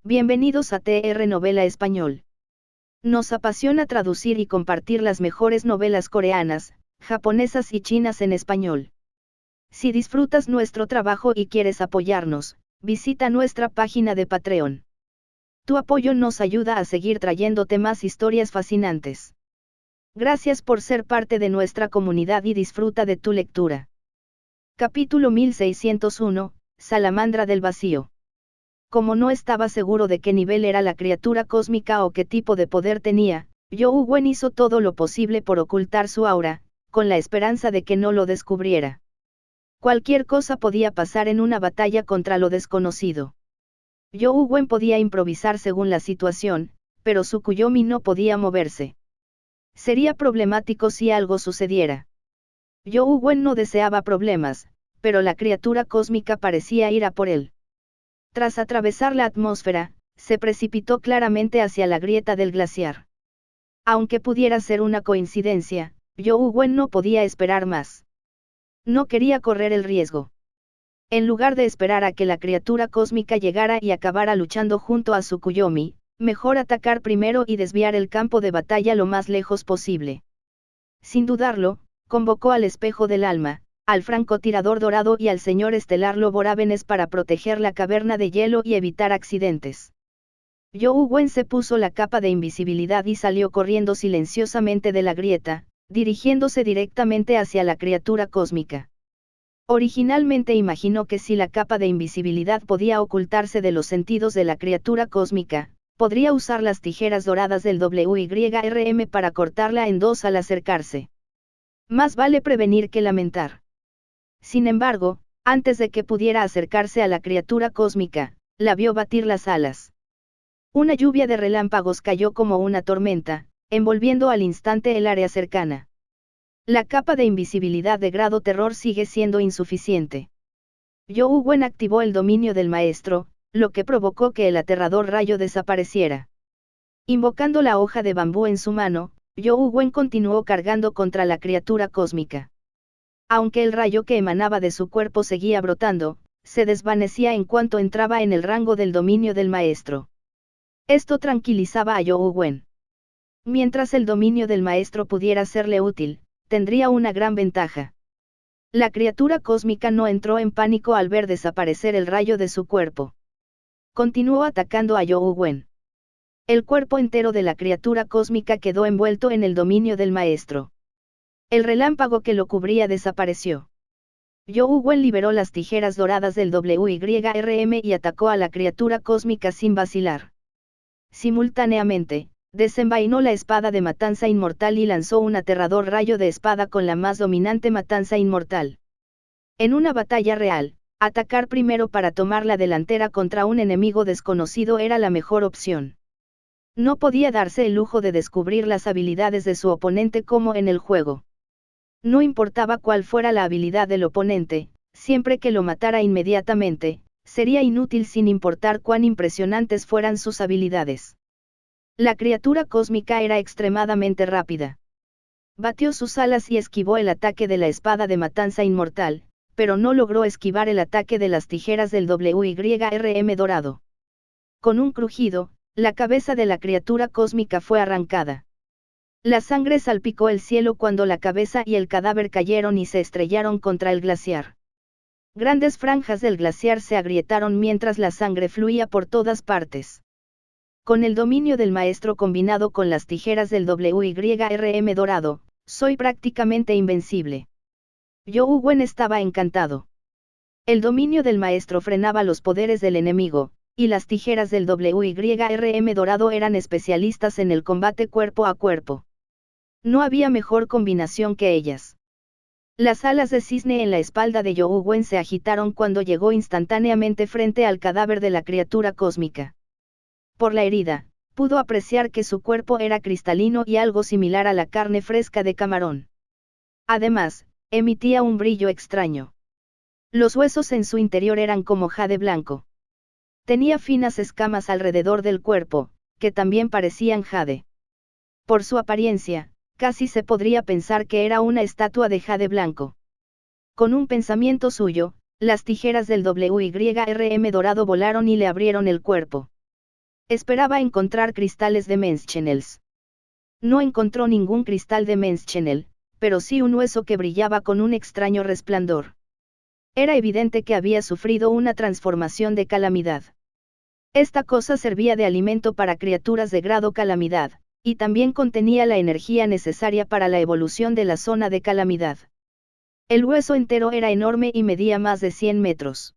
Bienvenidos a TR Novela Español. Nos apasiona traducir y compartir las mejores novelas coreanas, japonesas y chinas en español. Si disfrutas nuestro trabajo y quieres apoyarnos, visita nuestra página de Patreon. Tu apoyo nos ayuda a seguir trayéndote más historias fascinantes. Gracias por ser parte de nuestra comunidad y disfruta de tu lectura. Capítulo 1601, Salamandra del Vacío. Como no estaba seguro de qué nivel era la criatura cósmica o qué tipo de poder tenía, Yoo Wen hizo todo lo posible por ocultar su aura, con la esperanza de que no lo descubriera. Cualquier cosa podía pasar en una batalla contra lo desconocido. Yoo Wen podía improvisar según la situación, pero su Kuyomi no podía moverse. Sería problemático si algo sucediera. Yoo Wen no deseaba problemas, pero la criatura cósmica parecía ir a por él. Tras atravesar la atmósfera, se precipitó claramente hacia la grieta del glaciar. Aunque pudiera ser una coincidencia, Yoo Wen no podía esperar más. No quería correr el riesgo. En lugar de esperar a que la criatura cósmica llegara y acabara luchando junto a su Kuyomi, mejor atacar primero y desviar el campo de batalla lo más lejos posible. Sin dudarlo, convocó al espejo del alma, al francotirador dorado y al señor estelar Loborávenes para proteger la caverna de hielo y evitar accidentes. Yoo Wen se puso la capa de invisibilidad y salió corriendo silenciosamente de la grieta, dirigiéndose directamente hacia la criatura cósmica. Originalmente imaginó que si la capa de invisibilidad podía ocultarse de los sentidos de la criatura cósmica, podría usar las tijeras doradas del WYRM para cortarla en dos al acercarse. Más vale prevenir que lamentar. Sin embargo, antes de que pudiera acercarse a la criatura cósmica, la vio batir las alas. Una lluvia de relámpagos cayó como una tormenta, envolviendo al instante el área cercana. La capa de invisibilidad de grado terror sigue siendo insuficiente. Yoo Wen activó el dominio del maestro, lo que provocó que el aterrador rayo desapareciera. Invocando la hoja de bambú en su mano, Yoo Wen continuó cargando contra la criatura cósmica. Aunque el rayo que emanaba de su cuerpo seguía brotando, se desvanecía en cuanto entraba en el rango del dominio del maestro. Esto tranquilizaba a Yoo Wen. Mientras el dominio del maestro pudiera serle útil, tendría una gran ventaja. La criatura cósmica no entró en pánico al ver desaparecer el rayo de su cuerpo. Continuó atacando a Yoo Wen. El cuerpo entero de la criatura cósmica quedó envuelto en el dominio del maestro. El relámpago que lo cubría desapareció. Yoo Wen liberó las tijeras doradas del WYRM y atacó a la criatura cósmica sin vacilar. Simultáneamente, desenvainó la espada de matanza inmortal y lanzó un aterrador rayo de espada con la más dominante matanza inmortal. En una batalla real, atacar primero para tomar la delantera contra un enemigo desconocido era la mejor opción. No podía darse el lujo de descubrir las habilidades de su oponente como en el juego. No importaba cuál fuera la habilidad del oponente, siempre que lo matara inmediatamente, sería inútil sin importar cuán impresionantes fueran sus habilidades. La criatura cósmica era extremadamente rápida. Batió sus alas y esquivó el ataque de la espada de matanza inmortal, pero no logró esquivar el ataque de las tijeras del WYRM dorado. Con un crujido, la cabeza de la criatura cósmica fue arrancada. La sangre salpicó el cielo cuando la cabeza y el cadáver cayeron y se estrellaron contra el glaciar. Grandes franjas del glaciar se agrietaron mientras la sangre fluía por todas partes. Con el dominio del maestro combinado con las tijeras del WYRM dorado, soy prácticamente invencible. Yoo Wen estaba encantado. El dominio del maestro frenaba los poderes del enemigo, y las tijeras del WYRM dorado eran especialistas en el combate cuerpo a cuerpo. No había mejor combinación que ellas. Las alas de cisne en la espalda de Yoo Wen se agitaron cuando llegó instantáneamente frente al cadáver de la criatura cósmica. Por la herida, pudo apreciar que su cuerpo era cristalino y algo similar a la carne fresca de camarón. Además, emitía un brillo extraño. Los huesos en su interior eran como jade blanco. Tenía finas escamas alrededor del cuerpo, que también parecían jade. Por su apariencia, casi se podría pensar que era una estatua de jade blanco. Con un pensamiento suyo, las tijeras del WYRM dorado volaron y le abrieron el cuerpo. Esperaba encontrar cristales de Menschenels. No encontró ningún cristal de Menschenel, pero sí un hueso que brillaba con un extraño resplandor. Era evidente que había sufrido una transformación de calamidad. Esta cosa servía de alimento para criaturas de grado calamidad, y también contenía la energía necesaria para la evolución de la zona de calamidad. El hueso entero era enorme y medía más de 100 metros.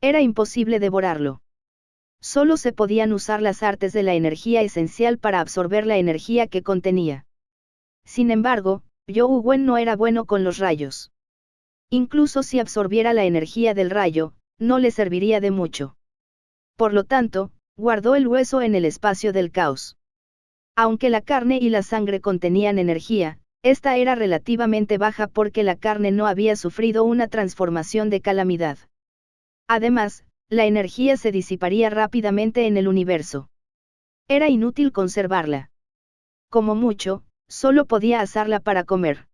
Era imposible devorarlo. Solo se podían usar las artes de la energía esencial para absorber la energía que contenía. Sin embargo, Zhou Wen no era bueno con los rayos. Incluso si absorbiera la energía del rayo, no le serviría de mucho. Por lo tanto, guardó el hueso en el espacio del caos. Aunque la carne y la sangre contenían energía, esta era relativamente baja porque la carne no había sufrido una transformación de calamidad. Además, la energía se disiparía rápidamente en el universo. Era inútil conservarla. Como mucho, solo podía asarla para comer.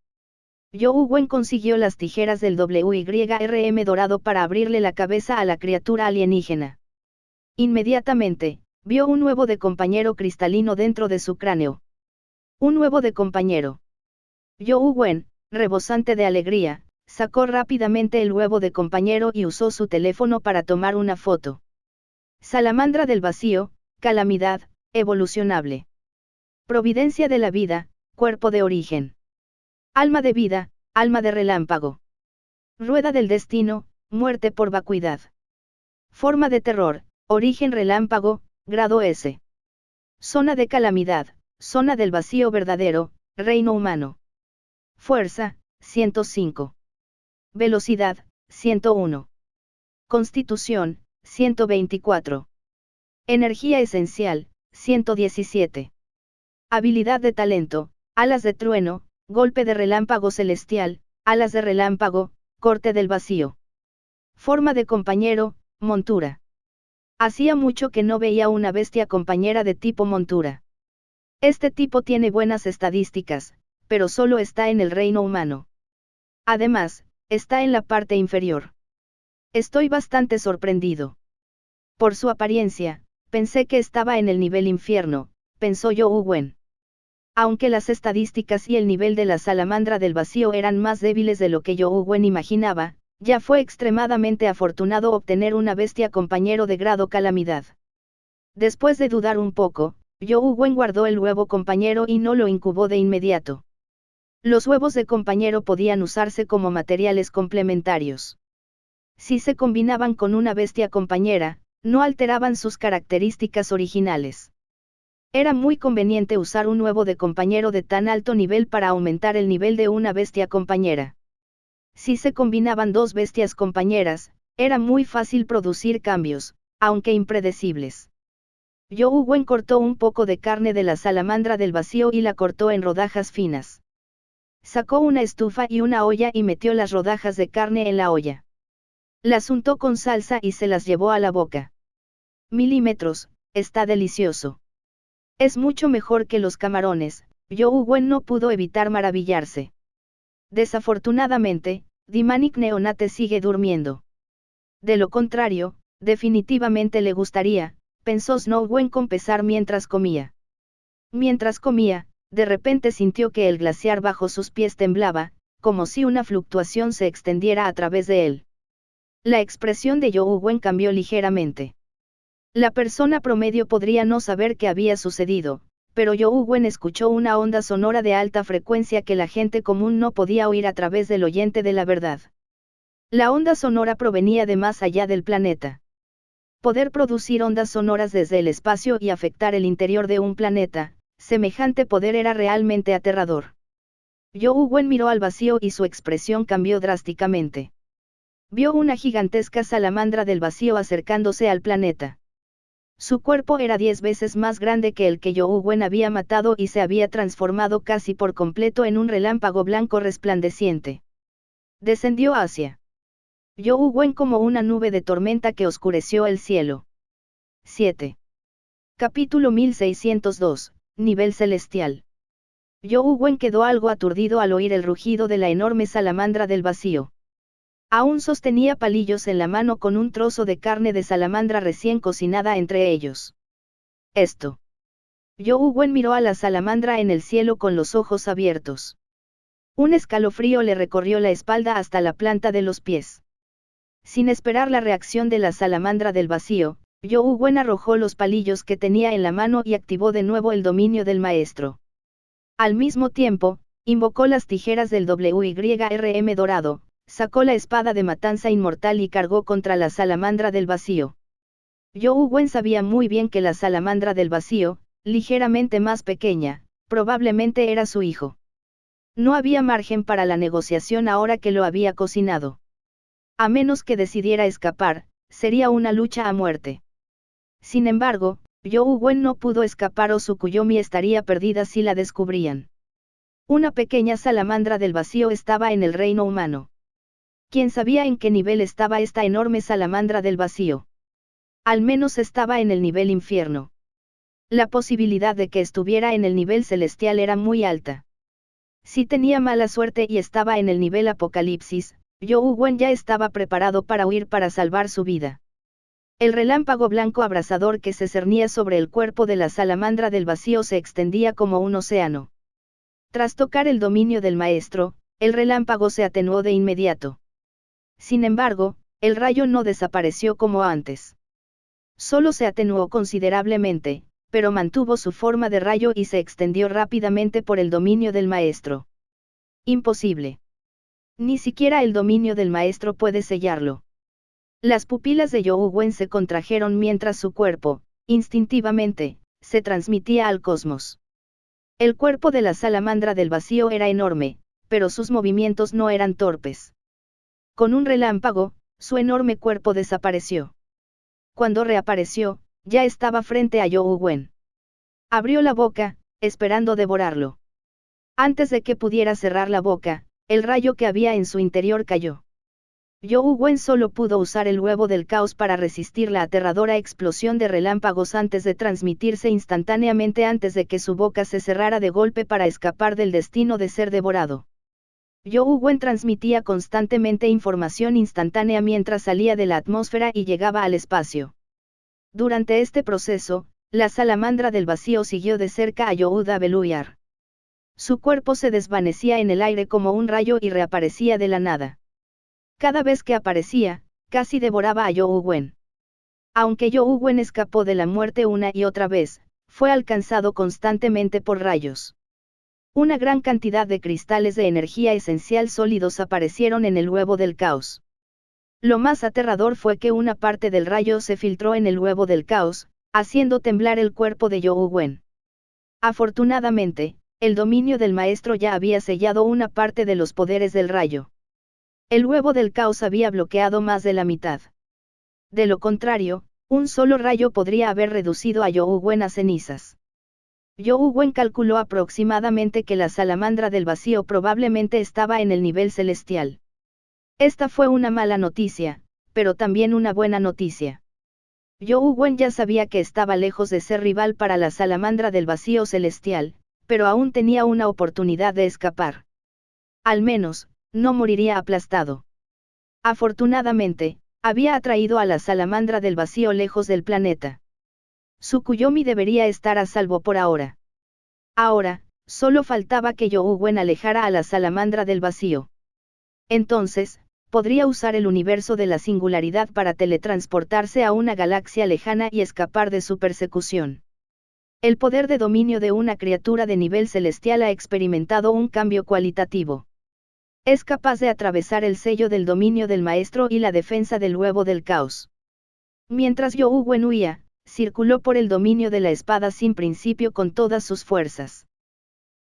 Zhou Wen consiguió las tijeras del WYRM dorado para abrirle la cabeza a la criatura alienígena. Inmediatamente, vio un huevo de compañero cristalino dentro de su cráneo. Un huevo de compañero. Zhou Wen, rebosante de alegría, sacó rápidamente el huevo de compañero y usó su teléfono para tomar una foto. Salamandra del vacío, calamidad, evolucionable. Providencia de la vida, cuerpo de origen. Alma de vida, alma de relámpago. Rueda del destino, muerte por vacuidad. Forma de terror, origen relámpago, grado S. Zona de calamidad, zona del vacío verdadero, reino humano. Fuerza, 105. Velocidad, 101. Constitución, 124. Energía esencial, 117. Habilidad de talento, alas de trueno, golpe de relámpago celestial, alas de relámpago, corte del vacío. Forma de compañero, montura. Hacía mucho que no veía una bestia compañera de tipo montura. Este tipo tiene buenas estadísticas, pero solo está en el reino humano. Además, está en la parte inferior. Estoy bastante sorprendido. Por su apariencia, pensé que estaba en el nivel infierno, pensó Zhou Wen. Aunque las estadísticas y el nivel de la salamandra del vacío eran más débiles de lo que Zhou Wen imaginaba, ya fue extremadamente afortunado obtener una bestia compañero de grado calamidad. Después de dudar un poco, Zhou Wen guardó el huevo compañero y no lo incubó de inmediato. Los huevos de compañero podían usarse como materiales complementarios. Si se combinaban con una bestia compañera, no alteraban sus características originales. Era muy conveniente usar un huevo de compañero de tan alto nivel para aumentar el nivel de una bestia compañera. Si se combinaban dos bestias compañeras, era muy fácil producir cambios, aunque impredecibles. Zhou Wen cortó un poco de carne de la salamandra del vacío y la cortó en rodajas finas. Sacó una estufa y una olla y metió las rodajas de carne en la olla. Las untó con salsa y se las llevó a la boca. Milímetros, está delicioso. Es mucho mejor que los camarones, Zhou Wen no pudo evitar maravillarse. Desafortunadamente, Dimanic Neonate sigue durmiendo. De lo contrario, definitivamente le gustaría, pensó Zhou Wen con pesar mientras comía. Mientras comía, de repente sintió que el glaciar bajo sus pies temblaba, como si una fluctuación se extendiera a través de él. La expresión de Zhou Wen cambió ligeramente. La persona promedio podría no saber qué había sucedido, pero Zhou Wen escuchó una onda sonora de alta frecuencia que la gente común no podía oír a través del oyente de la verdad. La onda sonora provenía de más allá del planeta. Poder producir ondas sonoras desde el espacio y afectar el interior de un planeta, semejante poder era realmente aterrador. Zhou Wen miró al vacío y su expresión cambió drásticamente. Vio una gigantesca salamandra del vacío acercándose al planeta. Su cuerpo era 10 veces más grande que el que Zhou Wen había matado y se había transformado casi por completo en un relámpago blanco resplandeciente. Descendió hacia Zhou Wen como una nube de tormenta que oscureció el cielo. 7. Capítulo 1602, Nivel Celestial. Zhou Wen quedó algo aturdido al oír el rugido de la enorme salamandra del vacío. Aún sostenía palillos en la mano con un trozo de carne de salamandra recién cocinada entre ellos. esto. You Wen miró a la salamandra en el cielo con los ojos abiertos. Un escalofrío le recorrió la espalda hasta la planta de los pies. Sin esperar la reacción de la salamandra del vacío, You Wen arrojó los palillos que tenía en la mano y activó de nuevo el dominio del maestro. Al mismo tiempo, invocó las tijeras del WYRM dorado, sacó la espada de matanza inmortal y cargó contra la salamandra del vacío. You Wen sabía muy bien que la salamandra del vacío, ligeramente más pequeña, probablemente era su hijo. No había margen para la negociación ahora que lo había cocinado. A menos que decidiera escapar, sería una lucha a muerte. Sin embargo, You Wen no pudo escapar o su Kuyomi estaría perdida si la descubrían. Una pequeña salamandra del vacío estaba en el reino humano. ¿Quién sabía en qué nivel estaba esta enorme salamandra del vacío? Al menos estaba en el nivel infierno. La posibilidad de que estuviera en el nivel celestial era muy alta. Si tenía mala suerte y estaba en el nivel apocalipsis, You Wen ya estaba preparado para huir para salvar su vida. El relámpago blanco abrasador que se cernía sobre el cuerpo de la salamandra del vacío se extendía como un océano. Tras tocar el dominio del maestro, el relámpago se atenuó de inmediato. Sin embargo, el rayo no desapareció como antes. Solo se atenuó considerablemente, pero mantuvo su forma de rayo y se extendió rápidamente por el dominio del maestro. Imposible. Ni siquiera el dominio del maestro puede sellarlo. Las pupilas de You Wen se contrajeron mientras su cuerpo, instintivamente, se transmitía al cosmos. El cuerpo de la salamandra del vacío era enorme, pero sus movimientos no eran torpes. Con un relámpago, su enorme cuerpo desapareció. Cuando reapareció, ya estaba frente a You Wen. Abrió la boca, esperando devorarlo. Antes de que pudiera cerrar la boca, el rayo que había en su interior cayó. You Wen solo pudo usar el huevo del caos para resistir la aterradora explosión de relámpagos antes de transmitirse instantáneamente antes de que su boca se cerrara de golpe para escapar del destino de ser devorado. You Wen transmitía constantemente información instantánea mientras salía de la atmósfera y llegaba al espacio. Durante este proceso, la salamandra del vacío siguió de cerca a Yehuda Beluyar. Su cuerpo se desvanecía en el aire como un rayo y reaparecía de la nada. Cada vez que aparecía, casi devoraba a You Wen. Aunque You Wen escapó de la muerte una y otra vez, fue alcanzado constantemente por rayos. Una gran cantidad de cristales de energía esencial sólidos aparecieron en el huevo del caos. Lo más aterrador fue que una parte del rayo se filtró en el huevo del caos, haciendo temblar el cuerpo de You Wen. Afortunadamente, el dominio del maestro ya había sellado una parte de los poderes del rayo. El huevo del caos había bloqueado más de la mitad. De lo contrario, un solo rayo podría haber reducido a You Wen a cenizas. You Wen calculó aproximadamente que la salamandra del vacío probablemente estaba en el nivel celestial. Esta fue una mala noticia, pero también una buena noticia. You Wen ya sabía que estaba lejos de ser rival para la salamandra del vacío celestial, pero aún tenía una oportunidad de escapar. Al menos, no moriría aplastado. Afortunadamente, había atraído a la salamandra del vacío lejos del planeta. Su Kuyomi debería estar a salvo por ahora. Ahora, solo faltaba que You Wen alejara a la salamandra del vacío. Entonces, podría usar el universo de la singularidad para teletransportarse a una galaxia lejana y escapar de su persecución. El poder de dominio de una criatura de nivel celestial ha experimentado un cambio cualitativo. Es capaz de atravesar el sello del dominio del maestro y la defensa del huevo del caos. Mientras You Wen huía, circuló por el dominio de la espada sin principio con todas sus fuerzas.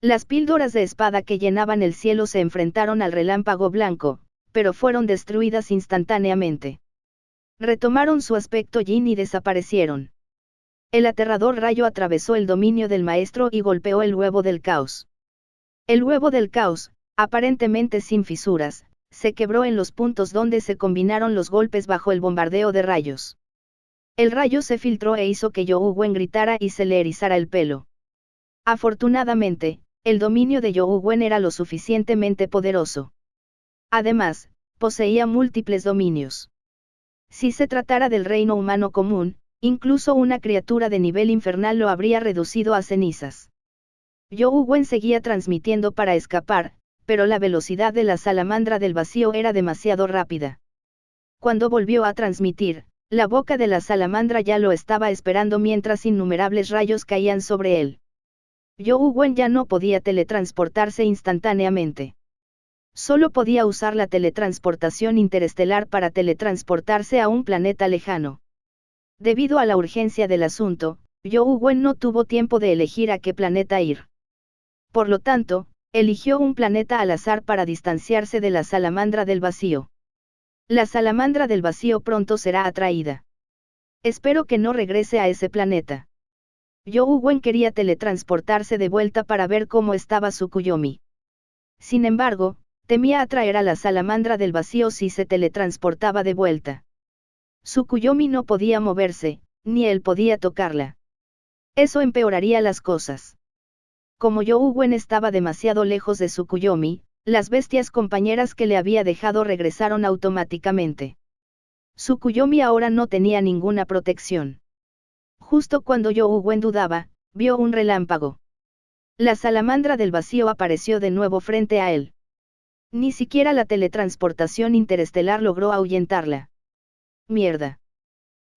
Las píldoras de espada que llenaban el cielo se enfrentaron al relámpago blanco, pero fueron destruidas instantáneamente. Retomaron su aspecto yin y desaparecieron. El aterrador rayo atravesó el dominio del maestro y golpeó el huevo del caos. El huevo del caos, aparentemente sin fisuras, se quebró en los puntos donde se combinaron los golpes bajo el bombardeo de rayos. El rayo se filtró e hizo que You Wen gritara y se le erizara el pelo. Afortunadamente, el dominio de You Wen era lo suficientemente poderoso. Además, poseía múltiples dominios. Si se tratara del reino humano común, Incluso una criatura de nivel infernal lo habría reducido a cenizas. You Wen seguía transmitiendo para escapar, pero la velocidad de la salamandra del vacío era demasiado rápida. Cuando volvió a transmitir, la boca de la salamandra ya lo estaba esperando mientras innumerables rayos caían sobre él. You Wen ya no podía teletransportarse instantáneamente. Solo podía usar la teletransportación interestelar para teletransportarse a un planeta lejano. Debido a la urgencia del asunto, You Wen no tuvo tiempo de elegir a qué planeta ir. Por lo tanto, eligió un planeta al azar para distanciarse de la salamandra del vacío. La salamandra del vacío pronto será atraída. Espero que no regrese a ese planeta. You Wen quería teletransportarse de vuelta para ver cómo estaba Tsukuyomi. Sin embargo, temía atraer a la salamandra del vacío si se teletransportaba de vuelta. Tsukuyomi no podía moverse, ni él podía tocarla. Eso empeoraría las cosas. Como You Wen estaba demasiado lejos de Tsukuyomi, las bestias compañeras que le había dejado regresaron automáticamente. Tsukuyomi ahora no tenía ninguna protección. Justo cuando You Wen dudaba, vio un relámpago. La salamandra del vacío apareció de nuevo frente a él. Ni siquiera la teletransportación interestelar logró ahuyentarla. Mierda.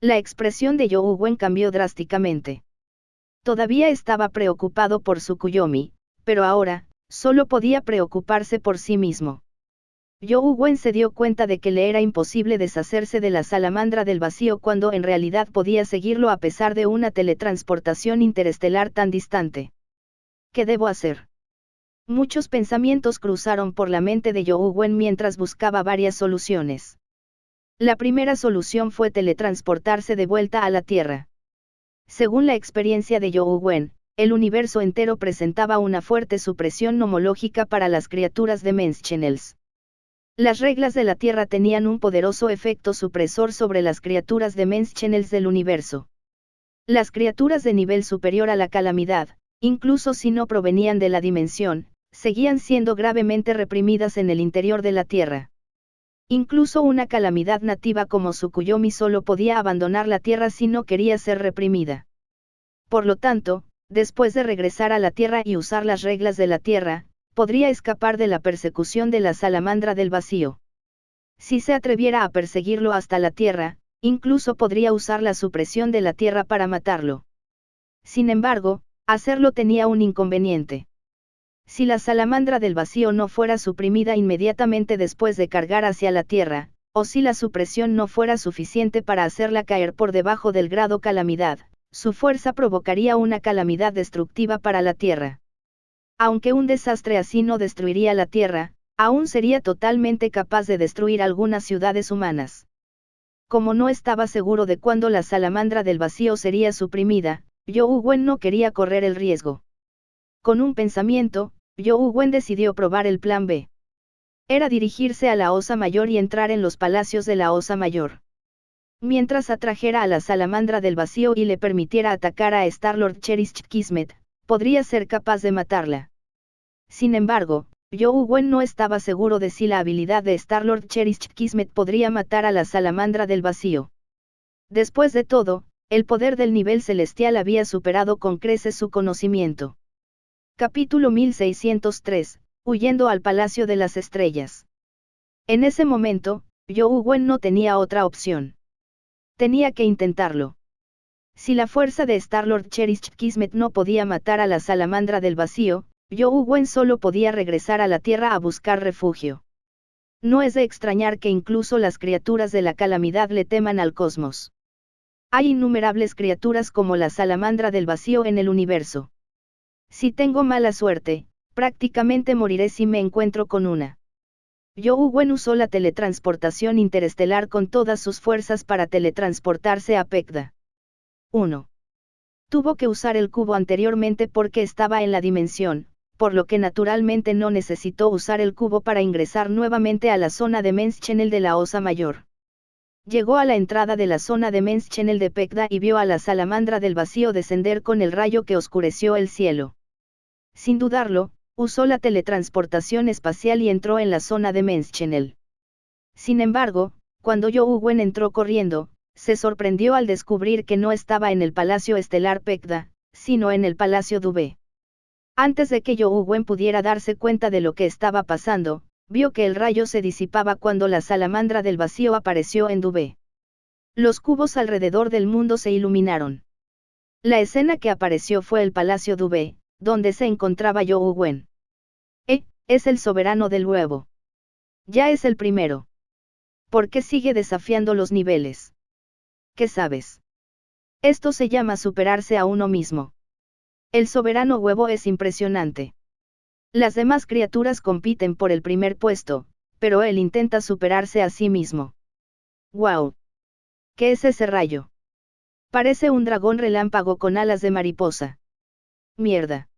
La expresión de You Wen cambió drásticamente. Todavía estaba preocupado por Tsukuyomi, pero ahora, solo podía preocuparse por sí mismo. You Wen se dio cuenta de que le era imposible deshacerse de la salamandra del vacío cuando en realidad podía seguirlo a pesar de una teletransportación interestelar tan distante. ¿Qué debo hacer? Muchos pensamientos cruzaron por la mente de You Wen mientras buscaba varias soluciones. La primera solución fue teletransportarse de vuelta a la Tierra. Según la experiencia de You Wen, el universo entero presentaba una fuerte supresión nomológica para las criaturas de Menschenels. Las reglas de la Tierra tenían un poderoso efecto supresor sobre las criaturas de Menschenels del universo. Las criaturas de nivel superior a la calamidad, incluso si no provenían de la dimensión, seguían siendo gravemente reprimidas en el interior de la Tierra. Incluso una calamidad nativa como Tsukuyomi solo podía abandonar la Tierra si no quería ser reprimida. Por lo tanto, después de regresar a la Tierra y usar las reglas de la Tierra, podría escapar de la persecución de la salamandra del vacío. Si se atreviera a perseguirlo hasta la Tierra, incluso podría usar la supresión de la Tierra para matarlo. Sin embargo, hacerlo tenía un inconveniente. Si la salamandra del vacío no fuera suprimida inmediatamente después de cargar hacia la Tierra, o si la supresión no fuera suficiente para hacerla caer por debajo del grado calamidad, su fuerza provocaría una calamidad destructiva para la Tierra. Aunque un desastre así no destruiría la Tierra, aún sería totalmente capaz de destruir algunas ciudades humanas. Como no estaba seguro de cuándo la salamandra del vacío sería suprimida, You Wen no quería correr el riesgo. Con un pensamiento, You Wen decidió probar el plan B. Era dirigirse a la Osa Mayor y entrar en los palacios de la Osa Mayor. Mientras atrajera a la salamandra del vacío y le permitiera atacar a Star-Lord Cherish Kismet, podría ser capaz de matarla. Sin embargo, You Wen no estaba seguro de si la habilidad de Star-Lord Cherish Kismet podría matar a la salamandra del vacío. Después de todo, el poder del nivel celestial había superado con creces su conocimiento. Capítulo 1603, huyendo al Palacio de las Estrellas. En ese momento, You Wen no tenía otra opción. Tenía que intentarlo. Si la fuerza de Star-Lord Cherish Kismet no podía matar a la salamandra del vacío, You Wen solo podía regresar a la Tierra a buscar refugio. No es de extrañar que incluso las criaturas de la calamidad le teman al cosmos. Hay innumerables criaturas como la salamandra del vacío en el universo. Si tengo mala suerte, prácticamente moriré si me encuentro con una. You Wen usó la teletransportación interestelar con todas sus fuerzas para teletransportarse a Pekda. 1. Tuvo que usar el cubo anteriormente porque estaba en la dimensión, por lo que naturalmente no necesitó usar el cubo para ingresar nuevamente a la zona de Menschenel de la Osa Mayor. Llegó a la entrada de la zona de Menschenel de Pekda y vio a la salamandra del vacío descender con el rayo que oscureció el cielo. Sin dudarlo, usó la teletransportación espacial y entró en la zona de Menschenel. Sin embargo, cuando You Wen entró corriendo, se sorprendió al descubrir que no estaba en el Palacio Estelar Pekda, sino en el Palacio Dubé. Antes de que Yougwen pudiera darse cuenta de lo que estaba pasando, vio que el rayo se disipaba cuando la salamandra del vacío apareció en Dubé. Los cubos alrededor del mundo se iluminaron. La escena que apareció fue el Palacio Dubé, donde se encontraba Yougwen. Es el soberano del huevo. Ya es el primero. ¿Por qué sigue desafiando los niveles? ¿Qué sabes? Esto se llama superarse a uno mismo. El soberano huevo es impresionante. Las demás criaturas compiten por el primer puesto, pero él intenta superarse a sí mismo. ¡Wow! ¿Qué es ese rayo? Parece un dragón relámpago con alas de mariposa. Mierda.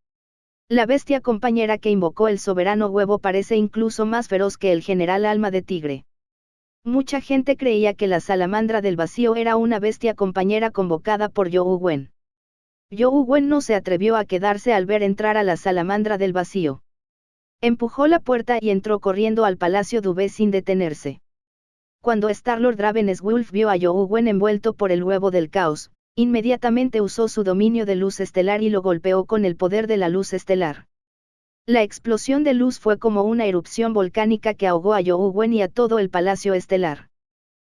La bestia compañera que invocó el soberano huevo parece incluso más feroz que el general alma de tigre. Mucha gente creía que la salamandra del vacío era una bestia compañera convocada por Yougwen. Yougwen no se atrevió a quedarse al ver entrar a la salamandra del vacío. Empujó la puerta y entró corriendo al Palacio Dubé sin detenerse. Cuando Star-Lord Ravenswolf vio a Yougwen envuelto por el huevo del caos, inmediatamente usó su dominio de luz estelar y lo golpeó con el poder de la luz estelar. La explosión de luz fue como una erupción volcánica que ahogó a Yougwen y a todo el Palacio Estelar.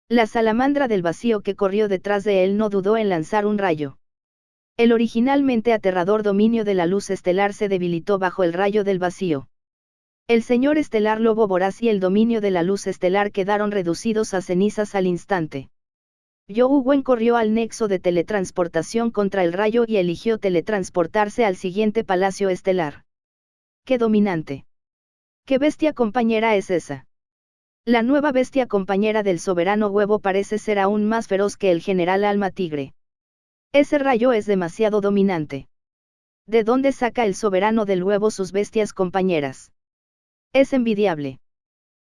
La salamandra del vacío que corrió detrás de él no dudó en lanzar un rayo. El originalmente aterrador dominio de la luz estelar se debilitó bajo el rayo del vacío. El señor estelar lobo voraz y el dominio de la luz estelar quedaron reducidos a cenizas al instante. Yougwen corrió al nexo de teletransportación contra el rayo y eligió teletransportarse al siguiente palacio estelar. ¡Qué dominante! ¿Qué bestia compañera es esa? La nueva bestia compañera del soberano huevo parece ser aún más feroz que el general alma tigre. Ese rayo es demasiado dominante. ¿De dónde saca el soberano del huevo sus bestias compañeras? Es envidiable.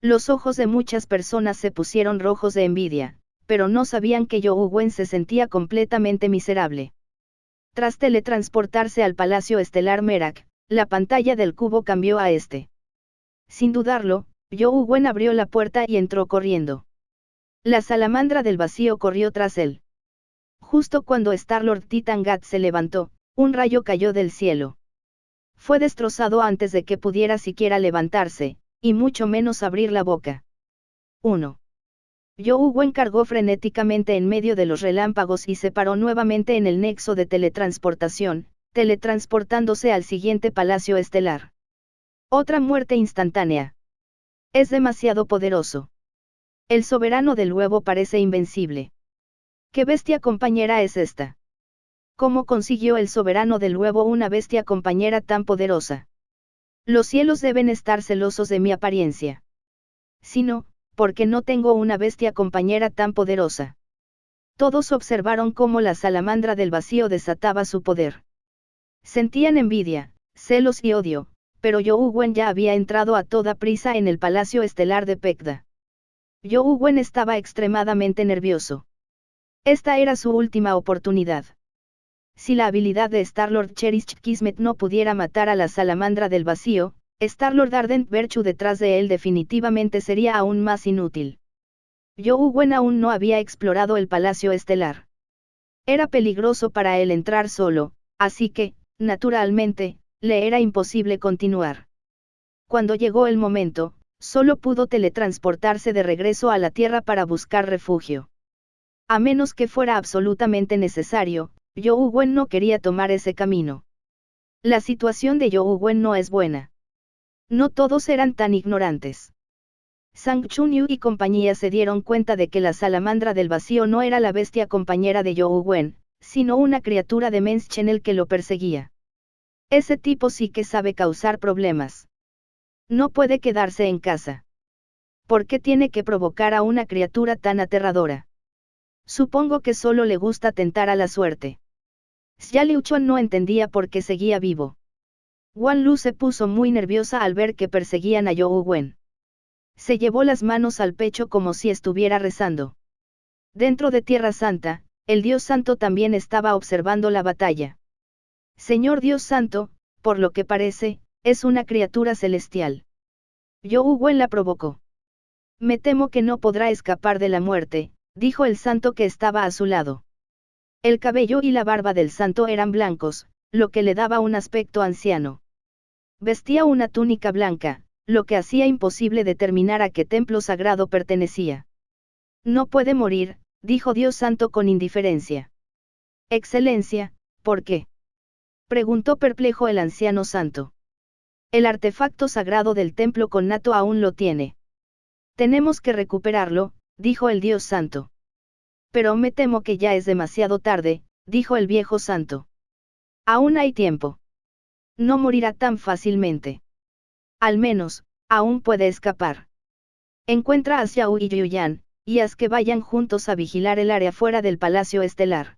Los ojos de muchas personas se pusieron rojos de envidia, pero no sabían que Yougwen se sentía completamente miserable. Tras teletransportarse al Palacio Estelar Merak, la pantalla del cubo cambió a este. Sin dudarlo, Yougwen abrió la puerta y entró corriendo. La salamandra del vacío corrió tras él. Justo cuando Star-Lord Titan Gat se levantó, un rayo cayó del cielo. Fue destrozado antes de que pudiera siquiera levantarse, y mucho menos abrir la boca. 1. Yougwen cargó frenéticamente en medio de los relámpagos y se paró nuevamente en el nexo de teletransportación, teletransportándose al siguiente palacio estelar. Otra muerte instantánea. Es demasiado poderoso. El soberano del huevo parece invencible. ¿Qué bestia compañera es esta? ¿Cómo consiguió el soberano del huevo una bestia compañera tan poderosa? Los cielos deben estar celosos de mi apariencia. Si no, ¿por qué no tengo una bestia compañera tan poderosa? Todos observaron cómo la salamandra del vacío desataba su poder. Sentían envidia, celos y odio, pero Yougwen ya había entrado a toda prisa en el Palacio Estelar de Pekda. Yougwen estaba extremadamente nervioso. Esta era su última oportunidad. Si la habilidad de Star-Lord Cherish Kismet no pudiera matar a la salamandra del vacío, Star-Lord Ardent Virtue detrás de él definitivamente sería aún más inútil. Yougwen aún no había explorado el Palacio Estelar. Era peligroso para él entrar solo, así que, naturalmente, le era imposible continuar. Cuando llegó el momento, solo pudo teletransportarse de regreso a la Tierra para buscar refugio. A menos que fuera absolutamente necesario, Yougwen no quería tomar ese camino. La situación de Yougwen no es buena. No todos eran tan ignorantes. Sang Chunyu y compañía se dieron cuenta de que la salamandra del vacío no era la bestia compañera de Yougwen, sino una criatura de Menschenel que lo perseguía. Ese tipo sí que sabe causar problemas. No puede quedarse en casa. ¿Por qué tiene que provocar a una criatura tan aterradora? Supongo que solo le gusta tentar a la suerte. Xia Liuchuan no entendía por qué seguía vivo. Wan Lu se puso muy nerviosa al ver que perseguían a Yougwen. Se llevó las manos al pecho como si estuviera rezando. Dentro de Tierra Santa, el Dios Santo también estaba observando la batalla. Señor Dios Santo, por lo que parece, es una criatura celestial. Yougwen la provocó. Me temo que no podrá escapar de la muerte, dijo el santo que estaba a su lado. El cabello y la barba del santo eran blancos, lo que le daba un aspecto anciano. Vestía una túnica blanca, lo que hacía imposible determinar a qué templo sagrado pertenecía. No puede morir, dijo Dios santo con indiferencia. Excelencia, ¿por qué? Preguntó perplejo el anciano santo. El artefacto sagrado del templo connato aún lo tiene. Tenemos que recuperarlo, dijo el Dios santo. Pero me temo que ya es demasiado tarde, dijo el viejo santo. Aún hay tiempo. No morirá tan fácilmente. Al menos, aún puede escapar. Encuentra a Xiao y Yuyan, y haz que vayan juntos a vigilar el área fuera del Palacio Estelar.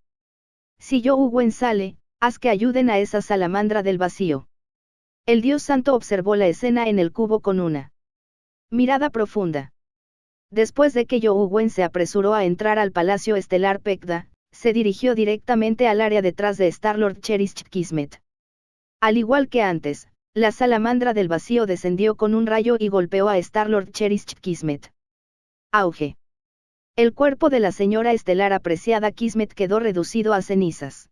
Si Zhou Wen sale, haz que ayuden a esa salamandra del vacío. El Dios Santo observó la escena en el cubo con una mirada profunda. Después de que Zhou Wen se apresuró a entrar al Palacio Estelar Pekda, se dirigió directamente al área detrás de Star-Lord Cherish Kismet. Al igual que antes, la salamandra del vacío descendió con un rayo y golpeó a Star-Lord Cherish Kismet. Auge. El cuerpo de la señora estelar apreciada Kismet quedó reducido a cenizas.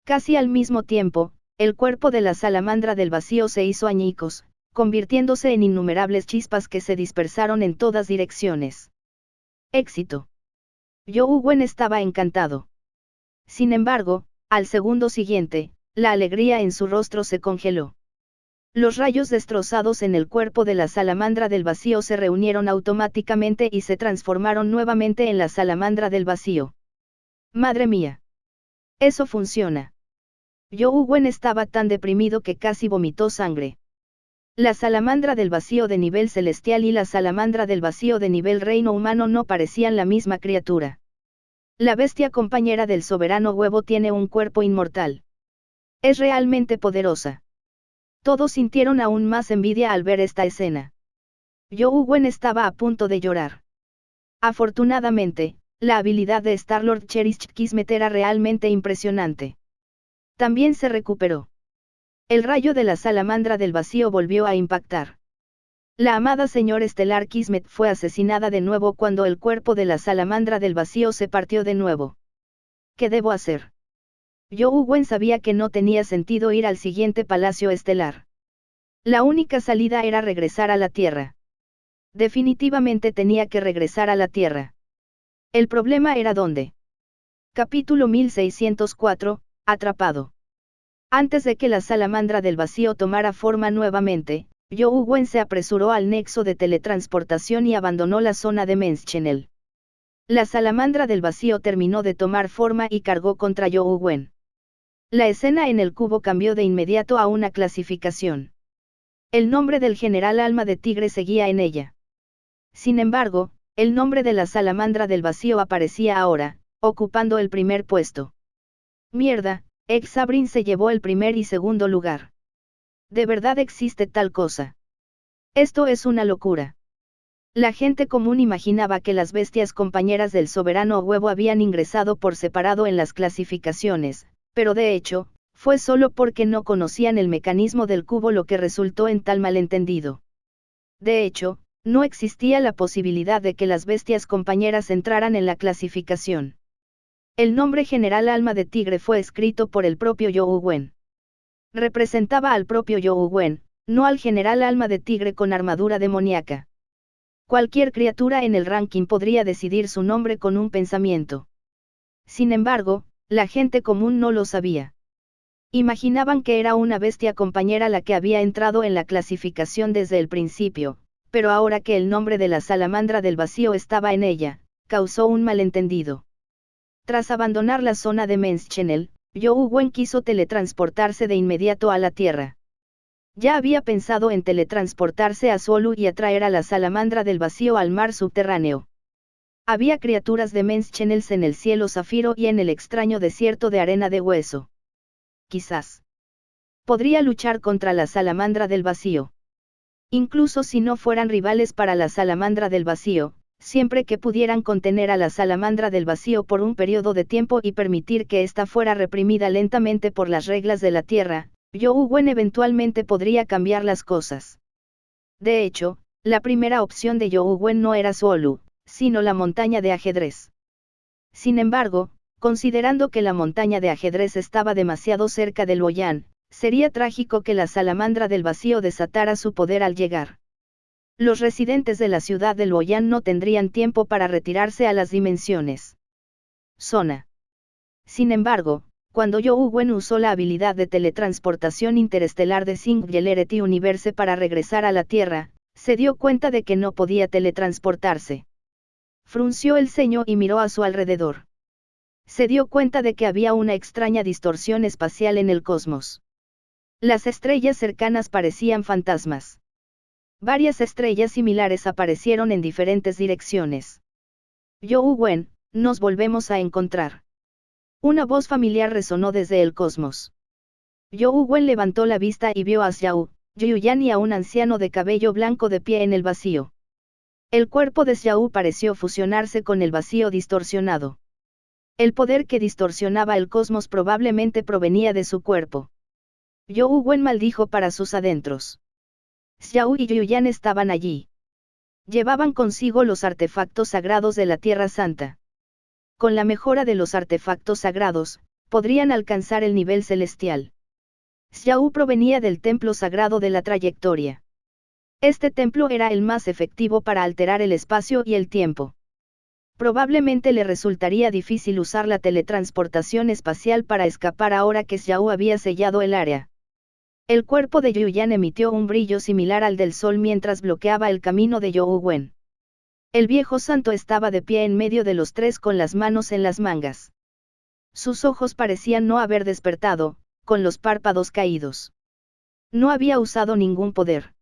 Casi al mismo tiempo, el cuerpo de la salamandra del vacío se hizo añicos, convirtiéndose en innumerables chispas que se dispersaron en todas direcciones. Éxito. Zhou Wen estaba encantado. Sin embargo, al segundo siguiente, la alegría en su rostro se congeló. Los rayos destrozados en el cuerpo de la salamandra del vacío se reunieron automáticamente y se transformaron nuevamente en la salamandra del vacío. ¡Madre mía! Eso funciona. Zhou Wen estaba tan deprimido que casi vomitó sangre. La salamandra del vacío de nivel celestial y la salamandra del vacío de nivel reino humano no parecían la misma criatura. La bestia compañera del soberano huevo tiene un cuerpo inmortal. Es realmente poderosa. Todos sintieron aún más envidia al ver esta escena. Zhou Wen estaba a punto de llorar. Afortunadamente, la habilidad de Star-Lord Cherish Kismet era realmente impresionante. También se recuperó. El rayo de la salamandra del vacío volvió a impactar. La amada señora estelar Kismet fue asesinada de nuevo cuando el cuerpo de la salamandra del vacío se partió de nuevo. ¿Qué debo hacer? Zhou Wen sabía que no tenía sentido ir al siguiente palacio estelar. La única salida era regresar a la Tierra. Definitivamente tenía que regresar a la Tierra. El problema era dónde. Capítulo 1604, Atrapado. Antes de que la salamandra del vacío tomara forma nuevamente, Zhou Wen se apresuró al nexo de teletransportación y abandonó la zona de Menschenel. La salamandra del vacío terminó de tomar forma y cargó contra Zhou Wen. La escena en el cubo cambió de inmediato a una clasificación. El nombre del general Alma de Tigre seguía en ella. Sin embargo, el nombre de la salamandra del vacío aparecía ahora, ocupando el primer puesto. Mierda, Ex-Sabrin se llevó el primer y segundo lugar. ¿De verdad existe tal cosa? Esto es una locura. La gente común imaginaba que las bestias compañeras del soberano huevo habían ingresado por separado en las clasificaciones, pero de hecho, fue solo porque no conocían el mecanismo del cubo lo que resultó en tal malentendido. De hecho, no existía la posibilidad de que las bestias compañeras entraran en la clasificación. El nombre general Alma de Tigre fue escrito por el propio Zhou Wen. Representaba al propio Zhou Wen, no al general Alma de Tigre con armadura demoníaca. Cualquier criatura en el ranking podría decidir su nombre con un pensamiento. Sin embargo, la gente común no lo sabía. Imaginaban que era una bestia compañera la que había entrado en la clasificación desde el principio, pero ahora que el nombre de la salamandra del vacío estaba en ella, causó un malentendido. Tras abandonar la zona de Menschenel, Zhou Wen quiso teletransportarse de inmediato a la Tierra. Ya había pensado en teletransportarse a Zolu y atraer a la salamandra del vacío al mar subterráneo. Había criaturas de Menschenels en el cielo zafiro y en el extraño desierto de arena de hueso. Quizás podría luchar contra la salamandra del vacío. Incluso si no fueran rivales para la salamandra del vacío, siempre que pudieran contener a la salamandra del vacío por un periodo de tiempo y permitir que ésta fuera reprimida lentamente por las reglas de la Tierra, Zhou Wen eventualmente podría cambiar las cosas. De hecho, la primera opción de Zhou Wen no era Zolu, sino la montaña de ajedrez. Sin embargo, considerando que la montaña de ajedrez estaba demasiado cerca del Luoyán, sería trágico que la salamandra del vacío desatara su poder al llegar. Los residentes de la ciudad de Luoyán no tendrían tiempo para retirarse a las dimensiones. Zona. Sin embargo, cuando Youwen Wen usó la habilidad de teletransportación interestelar de Singularity Universe para regresar a la Tierra, se dio cuenta de que no podía teletransportarse. Frunció el ceño y miró a su alrededor. Se dio cuenta de que había una extraña distorsión espacial en el cosmos. Las estrellas cercanas parecían fantasmas. Varias estrellas similares aparecieron en diferentes direcciones. Youwen Wen, nos volvemos a encontrar. Una voz familiar resonó desde el cosmos. Youwen Wen levantó la vista y vio a Xiao Yuyan y a un anciano de cabello blanco de pie en el vacío. El cuerpo de Xiao pareció fusionarse con el vacío distorsionado. El poder que distorsionaba el cosmos probablemente provenía de su cuerpo. Youwen Wen maldijo para sus adentros. Xiao y Yuyan estaban allí. Llevaban consigo los artefactos sagrados de la Tierra Santa. Con la mejora de los artefactos sagrados, podrían alcanzar el nivel celestial. Xiao provenía del templo sagrado de la trayectoria. Este templo era el más efectivo para alterar el espacio y el tiempo. Probablemente le resultaría difícil usar la teletransportación espacial para escapar ahora que Xiao había sellado el área. El cuerpo de Yuyan emitió un brillo similar al del sol mientras bloqueaba el camino de Youwen Wen. El viejo santo estaba de pie en medio de los tres con las manos en las mangas. Sus ojos parecían no haber despertado, con los párpados caídos. No había usado ningún poder.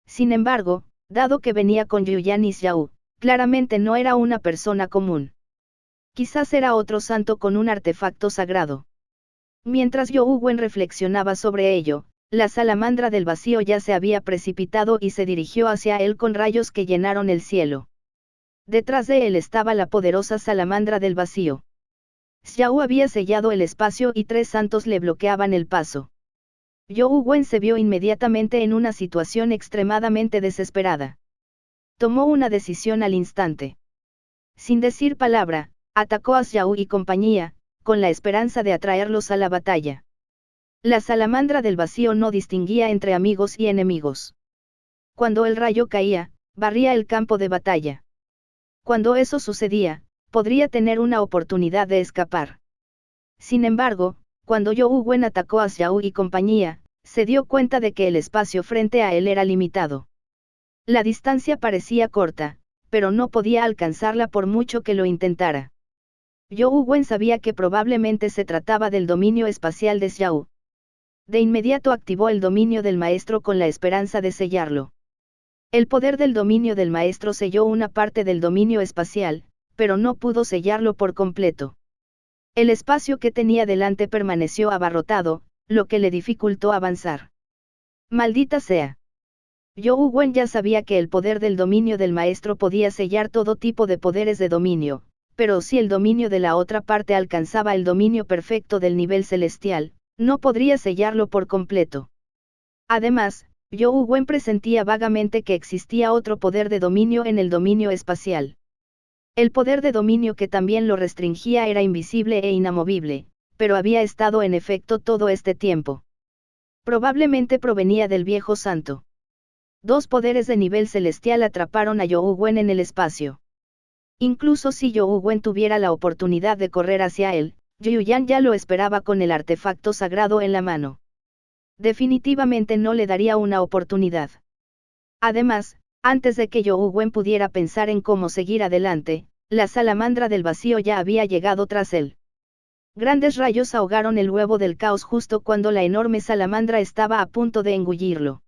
Sin embargo, dado que venía con Yuyan y Xiao, claramente no era una persona común. Quizás era otro santo con un artefacto sagrado. Mientras Youwen Wen reflexionaba sobre ello, la salamandra del vacío ya se había precipitado y se dirigió hacia él con rayos que llenaron el cielo. Detrás de él estaba la poderosa salamandra del vacío. Xiao había sellado el espacio y tres santos le bloqueaban el paso. Youwen Wen se vio inmediatamente en una situación extremadamente desesperada. Tomó una decisión al instante. Sin decir palabra, atacó a Xiao y compañía, con la esperanza de atraerlos a la batalla. La salamandra del vacío no distinguía entre amigos y enemigos. Cuando el rayo caía, barría el campo de batalla. Cuando eso sucedía, podría tener una oportunidad de escapar. Sin embargo, cuando Youwen Wen atacó a Xiao y compañía, se dio cuenta de que el espacio frente a él era limitado. La distancia parecía corta, pero no podía alcanzarla por mucho que lo intentara. Youwen Wen sabía que probablemente se trataba del dominio espacial de Xiao. De inmediato activó el dominio del maestro con la esperanza de sellarlo. El poder del dominio del maestro selló una parte del dominio espacial, pero no pudo sellarlo por completo. El espacio que tenía delante permaneció abarrotado, lo que le dificultó avanzar. Maldita sea. Youwen Wen ya sabía que el poder del dominio del maestro podía sellar todo tipo de poderes de dominio, pero si el dominio de la otra parte alcanzaba el dominio perfecto del nivel celestial, no podría sellarlo por completo. Además, Youwen Wen presentía vagamente que existía otro poder de dominio en el dominio espacial. El poder de dominio que también lo restringía era invisible e inamovible, pero había estado en efecto todo este tiempo. Probablemente provenía del viejo santo. Dos poderes de nivel celestial atraparon a Youwen Wen en el espacio. Incluso si Youwen Wen tuviera la oportunidad de correr hacia él, Yuyan ya lo esperaba con el artefacto sagrado en la mano. Definitivamente no le daría una oportunidad. Además, antes de que Youwen Wen pudiera pensar en cómo seguir adelante, la salamandra del vacío ya había llegado tras él. Grandes rayos ahogaron el huevo del caos justo cuando la enorme salamandra estaba a punto de engullirlo.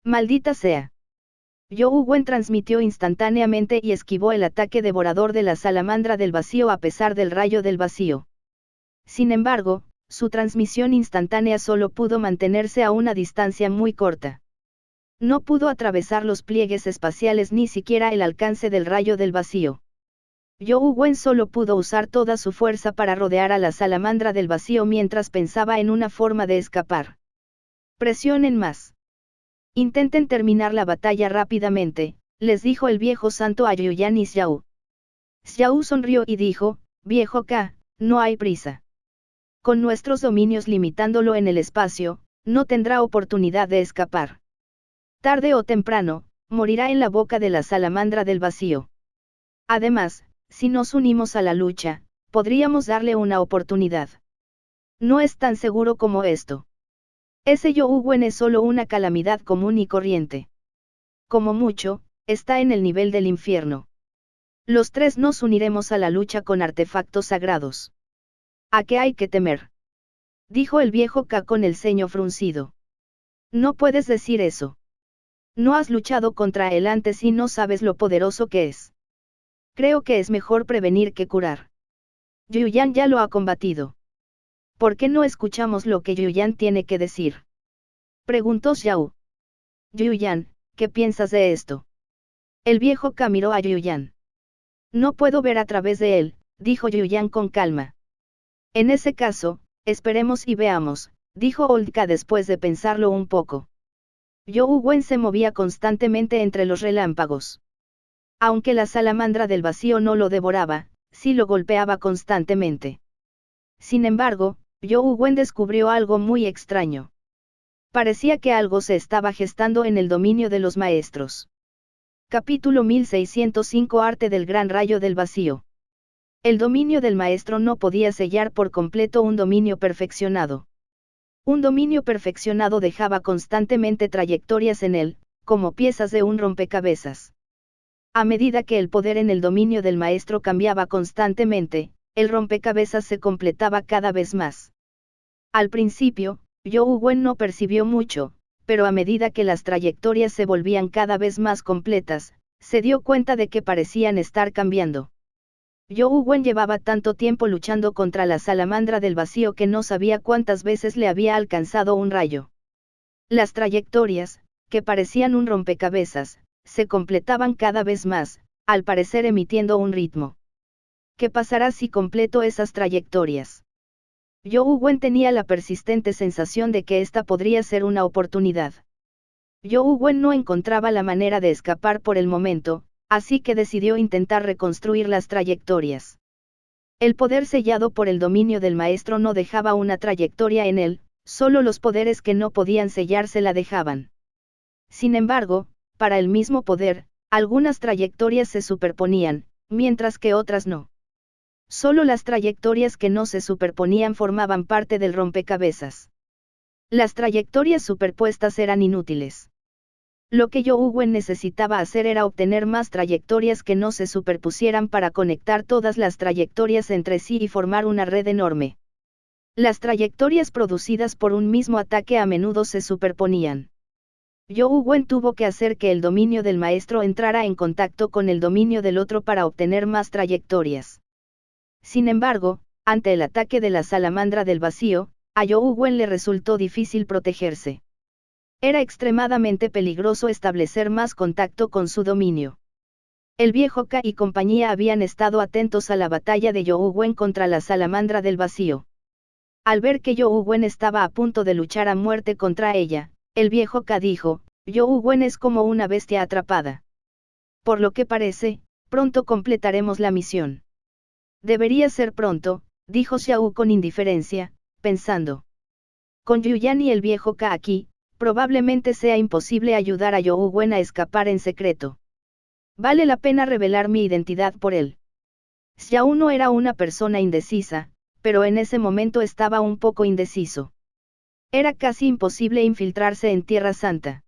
¡Maldita sea! Youwen Wen transmitió instantáneamente y esquivó el ataque devorador de la salamandra del vacío a pesar del rayo del vacío. Sin embargo, su transmisión instantánea solo pudo mantenerse a una distancia muy corta. No pudo atravesar los pliegues espaciales ni siquiera el alcance del rayo del vacío. Youwen Wen solo pudo usar toda su fuerza para rodear a la salamandra del vacío mientras pensaba en una forma de escapar. Presionen más. Intenten terminar la batalla rápidamente, les dijo el viejo santo a Yuyan y Xiao. Xiao sonrió y dijo, Viejo K, no hay prisa. Con nuestros dominios limitándolo en el espacio, no tendrá oportunidad de escapar. Tarde o temprano, morirá en la boca de la salamandra del vacío. Además, si nos unimos a la lucha, podríamos darle una oportunidad. No es tan seguro como esto. Ese Yougwen es solo una calamidad común y corriente. Como mucho, está en el nivel del infierno. Los tres nos uniremos a la lucha con artefactos sagrados. ¿A qué hay que temer? Dijo el viejo K con el ceño fruncido. No puedes decir eso. No has luchado contra él antes y no sabes lo poderoso que es. Creo que es mejor prevenir que curar. Yuyan ya lo ha combatido. ¿Por qué no escuchamos lo que Yuyan tiene que decir? Preguntó Xiao. Yuyan, ¿qué piensas de esto? El viejo K miró a Yuyan. No puedo ver a través de él, dijo Yuyan con calma. En ese caso, esperemos y veamos, dijo Old K después de pensarlo un poco. Yougwen se movía constantemente entre los relámpagos. Aunque la salamandra del vacío no lo devoraba, sí lo golpeaba constantemente. Sin embargo, Yougwen descubrió algo muy extraño. Parecía que algo se estaba gestando en el dominio de los maestros. Capítulo 1605 Arte del Gran Rayo del Vacío. El dominio del maestro no podía sellar por completo un dominio perfeccionado. Un dominio perfeccionado dejaba constantemente trayectorias en él, como piezas de un rompecabezas. A medida que el poder en el dominio del maestro cambiaba constantemente, el rompecabezas se completaba cada vez más. Al principio, Yougwen no percibió mucho, pero a medida que las trayectorias se volvían cada vez más completas, se dio cuenta de que parecían estar cambiando. Yougwen llevaba tanto tiempo luchando contra la salamandra del vacío que no sabía cuántas veces le había alcanzado un rayo. Las trayectorias, que parecían un rompecabezas, se completaban cada vez más, al parecer emitiendo un ritmo. ¿Qué pasará si completo esas trayectorias? Yougwen tenía la persistente sensación de que esta podría ser una oportunidad. Yougwen no encontraba la manera de escapar por el momento, así que decidió intentar reconstruir las trayectorias. El poder sellado por el dominio del maestro no dejaba una trayectoria en él, solo los poderes que no podían sellarse la dejaban. Sin embargo, para el mismo poder, algunas trayectorias se superponían, mientras que otras no. Solo las trayectorias que no se superponían formaban parte del rompecabezas. Las trayectorias superpuestas eran inútiles. Lo que Yougwen necesitaba hacer era obtener más trayectorias que no se superpusieran para conectar todas las trayectorias entre sí y formar una red enorme. Las trayectorias producidas por un mismo ataque a menudo se superponían. Yougwen tuvo que hacer que el dominio del maestro entrara en contacto con el dominio del otro para obtener más trayectorias. Sin embargo, ante el ataque de la salamandra del vacío, a Yougwen le resultó difícil protegerse. Era extremadamente peligroso establecer más contacto con su dominio. El viejo K y compañía habían estado atentos a la batalla de Yougwen contra la salamandra del vacío. Al ver que Yougwen estaba a punto de luchar a muerte contra ella, el viejo K dijo, Yougwen es como una bestia atrapada. Por lo que parece, pronto completaremos la misión. Debería ser pronto, dijo Xiao con indiferencia, pensando. Con Yuyan y el viejo K aquí, probablemente sea imposible ayudar a Yougwen a escapar en secreto. Vale la pena revelar mi identidad por él. Xiao no era una persona indecisa, pero en ese momento estaba un poco indeciso. Era casi imposible infiltrarse en Tierra Santa.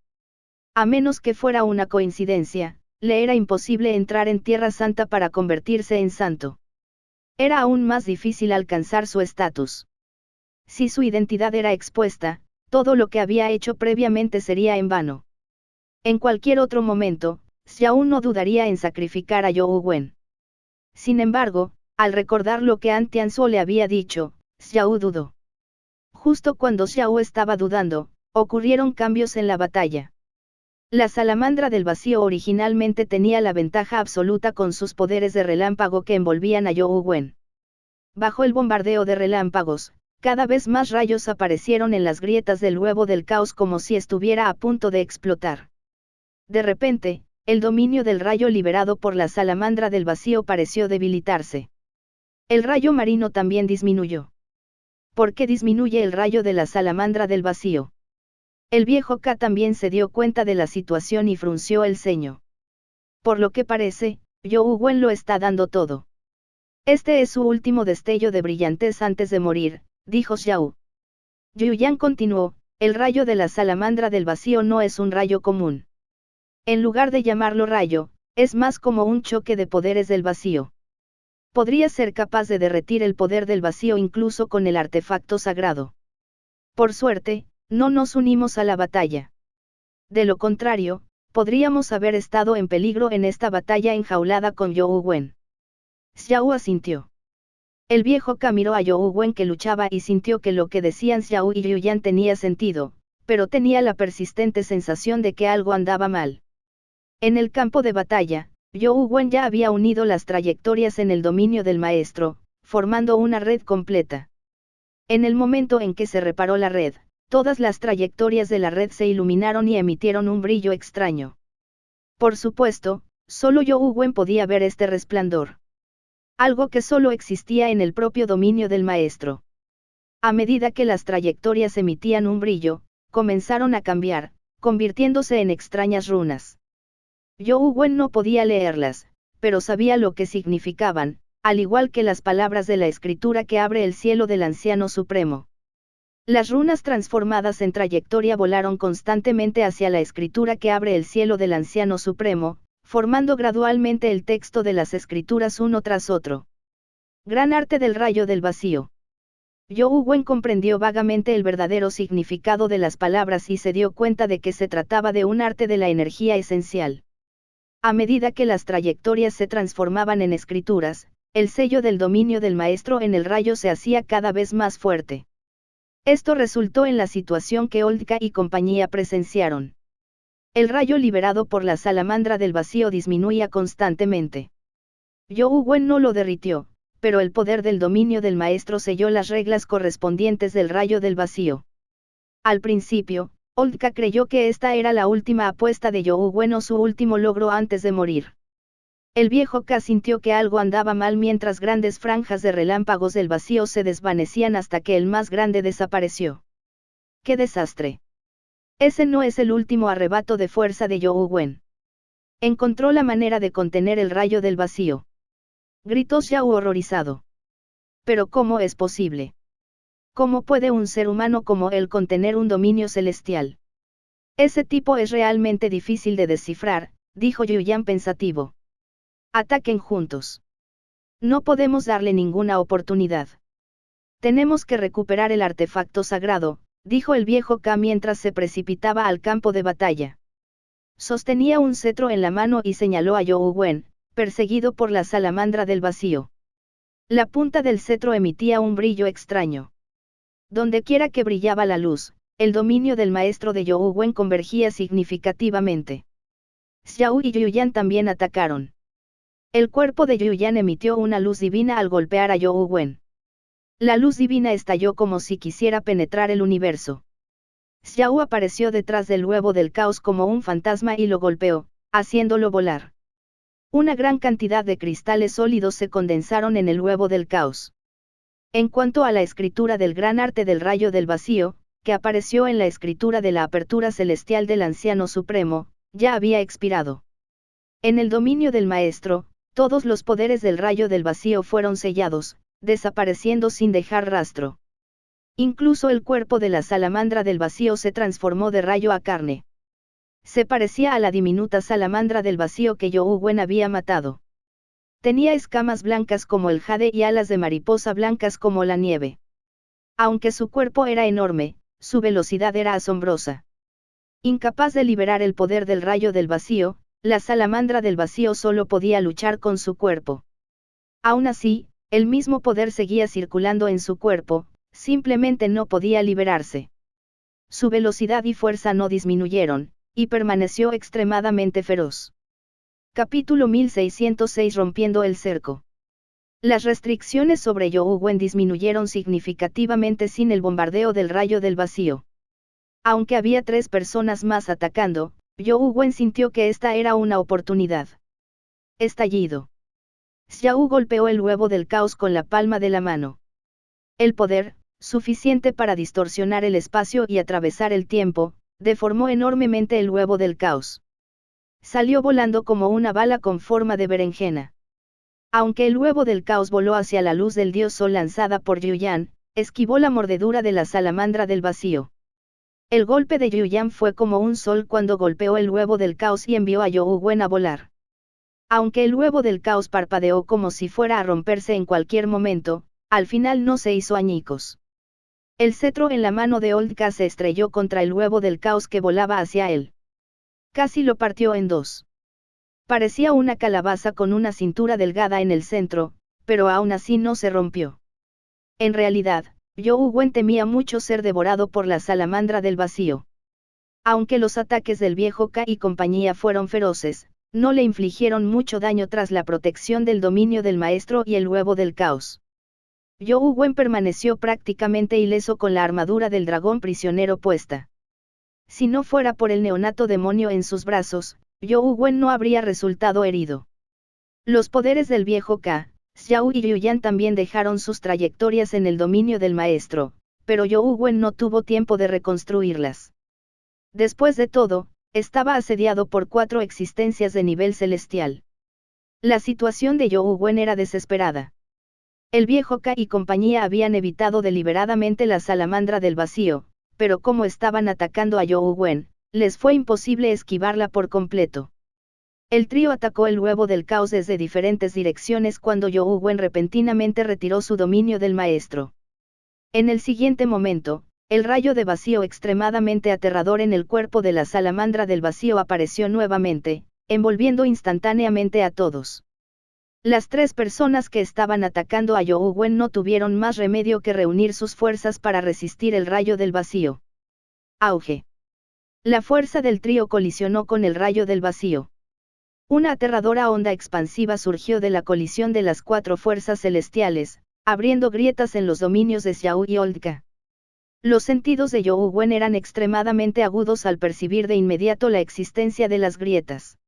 A menos que fuera una coincidencia, le era imposible entrar en Tierra Santa para convertirse en santo. Era aún más difícil alcanzar su estatus. Si su identidad era expuesta, todo lo que había hecho previamente sería en vano. En cualquier otro momento, Xiao no dudaría en sacrificar a Yougwen. Sin embargo, al recordar lo que An Tianzuo le había dicho, Xiao dudó. Justo cuando Xiao estaba dudando, ocurrieron cambios en la batalla. La salamandra del vacío originalmente tenía la ventaja absoluta con sus poderes de relámpago que envolvían a Yougwen. Bajo el bombardeo de relámpagos, cada vez más rayos aparecieron en las grietas del huevo del caos como si estuviera a punto de explotar. De repente, el dominio del rayo liberado por la salamandra del vacío pareció debilitarse. El rayo marino también disminuyó. ¿Por qué disminuye el rayo de la salamandra del vacío? El viejo K también se dio cuenta de la situación y frunció el ceño. Por lo que parece, You Wen lo está dando todo. Este es su último destello de brillantez antes de morir, dijo Xiao. Yu Yan continuó, el rayo de la salamandra del vacío no es un rayo común. En lugar de llamarlo rayo, es más como un choque de poderes del vacío. Podría ser capaz de derretir el poder del vacío incluso con el artefacto sagrado. Por suerte, no nos unimos a la batalla. De lo contrario, podríamos haber estado en peligro en esta batalla enjaulada con You Wen. Xiao asintió. El viejo Ka miró a You Wen que luchaba y sintió que lo que decían Xiao y Yu Yan tenía sentido, pero tenía la persistente sensación de que algo andaba mal. En el campo de batalla, You Wen ya había unido las trayectorias en el dominio del maestro, formando una red completa. En el momento en que se reparó la red, todas las trayectorias de la red se iluminaron y emitieron un brillo extraño. Por supuesto, solo You Wen podía ver este resplandor. Algo que solo existía en el propio dominio del maestro. A medida que las trayectorias emitían un brillo, comenzaron a cambiar, convirtiéndose en extrañas runas. You Wen no podía leerlas, pero sabía lo que significaban, al igual que las palabras de la escritura que abre el cielo del Anciano Supremo. Las runas transformadas en trayectoria volaron constantemente hacia la escritura que abre el cielo del Anciano Supremo, formando gradualmente el texto de las escrituras uno tras otro. Gran arte del rayo del vacío. You Wen comprendió vagamente el verdadero significado de las palabras y se dio cuenta de que se trataba de un arte de la energía esencial. A medida que las trayectorias se transformaban en escrituras, el sello del dominio del maestro en el rayo se hacía cada vez más fuerte. Esto resultó en la situación que Oldka y compañía presenciaron. El rayo liberado por la salamandra del vacío disminuía constantemente. You Wen no lo derritió, pero el poder del dominio del maestro selló las reglas correspondientes del rayo del vacío. Al principio, Oldka creyó que esta era la última apuesta de You Wen o su último logro antes de morir. El viejo Ka sintió que algo andaba mal mientras grandes franjas de relámpagos del vacío se desvanecían hasta que el más grande desapareció. ¡Qué desastre! Ese no es el último arrebato de fuerza de You Wen. Encontró la manera de contener el rayo del vacío. Gritó Xiao horrorizado. ¿Pero cómo es posible? ¿Cómo puede un ser humano como él contener un dominio celestial? Ese tipo es realmente difícil de descifrar, dijo Yu Yan pensativo. Ataquen juntos. No podemos darle ninguna oportunidad. Tenemos que recuperar el artefacto sagrado, dijo el viejo Ka mientras se precipitaba al campo de batalla. Sostenía un cetro en la mano y señaló a You Wen, perseguido por la salamandra del vacío. La punta del cetro emitía un brillo extraño. Dondequiera que brillaba la luz, el dominio del maestro de You Wen convergía significativamente. Xiao y Yu Yan también atacaron. El cuerpo de Yu Yan emitió una luz divina al golpear a You Wen. La luz divina estalló como si quisiera penetrar el universo. Xiao apareció detrás del huevo del caos como un fantasma y lo golpeó, haciéndolo volar. Una gran cantidad de cristales sólidos se condensaron en el huevo del caos. En cuanto a la escritura del gran arte del rayo del vacío, que apareció en la escritura de la apertura celestial del Anciano Supremo, ya había expirado. En el dominio del maestro, todos los poderes del rayo del vacío fueron sellados, desapareciendo sin dejar rastro. Incluso el cuerpo de la salamandra del vacío se transformó de rayo a carne. Se parecía a la diminuta salamandra del vacío que You Wen había matado. Tenía escamas blancas como el jade y alas de mariposa blancas como la nieve. Aunque su cuerpo era enorme, su velocidad era asombrosa. Incapaz de liberar el poder del rayo del vacío, la salamandra del vacío solo podía luchar con su cuerpo. Aún así, el mismo poder seguía circulando en su cuerpo, simplemente no podía liberarse. Su velocidad y fuerza no disminuyeron, y permaneció extremadamente feroz. Capítulo 1606 Rompiendo el cerco. Las restricciones sobre You Wen disminuyeron significativamente sin el bombardeo del rayo del vacío. Aunque había 3 personas más atacando, You Wen sintió que esta era una oportunidad. Estallido. Xiao golpeó el huevo del caos con la palma de la mano. El poder, suficiente para distorsionar el espacio y atravesar el tiempo, deformó enormemente el huevo del caos. Salió volando como una bala con forma de berenjena. Aunque el huevo del caos voló hacia la luz del dios Sol lanzada por Yuyan, esquivó la mordedura de la salamandra del vacío. El golpe de Yuyan fue como un sol cuando golpeó el huevo del caos y envió a You Wen a volar. Aunque el huevo del caos parpadeó como si fuera a romperse en cualquier momento, al final no se hizo añicos. El cetro en la mano de Oldka se estrelló contra el huevo del caos que volaba hacia él. Casi lo partió en dos. Parecía una calabaza con una cintura delgada en el centro, pero aún así no se rompió. En realidad, You Wen temía mucho ser devorado por la salamandra del vacío. Aunque los ataques del viejo Ka y compañía fueron feroces, no le infligieron mucho daño tras la protección del dominio del maestro y el huevo del caos. You Wen permaneció prácticamente ileso con la armadura del dragón prisionero puesta. Si no fuera por el neonato demonio en sus brazos, You Wen no habría resultado herido. Los poderes del viejo Ka, Xiao y Yuyan también dejaron sus trayectorias en el dominio del maestro, pero You Wen no tuvo tiempo de reconstruirlas. Después de todo, estaba asediado por 4 existencias de nivel celestial. La situación de You Wen era desesperada. El viejo Ka y compañía habían evitado deliberadamente la salamandra del vacío, pero como estaban atacando a You Wen, les fue imposible esquivarla por completo. El trío atacó el huevo del caos desde diferentes direcciones cuando You Wen repentinamente retiró su dominio del maestro. En el siguiente momento, el rayo de vacío extremadamente aterrador en el cuerpo de la salamandra del vacío apareció nuevamente, envolviendo instantáneamente a todos. Las 3 personas que estaban atacando a You Wen no tuvieron más remedio que reunir sus fuerzas para resistir el rayo del vacío. Auge. La fuerza del trío colisionó con el rayo del vacío. Una aterradora onda expansiva surgió de la colisión de las 4 fuerzas celestiales, abriendo grietas en los dominios de Xiao y Oldka. Los sentidos de You Wen eran extremadamente agudos al percibir de inmediato la existencia de las grietas.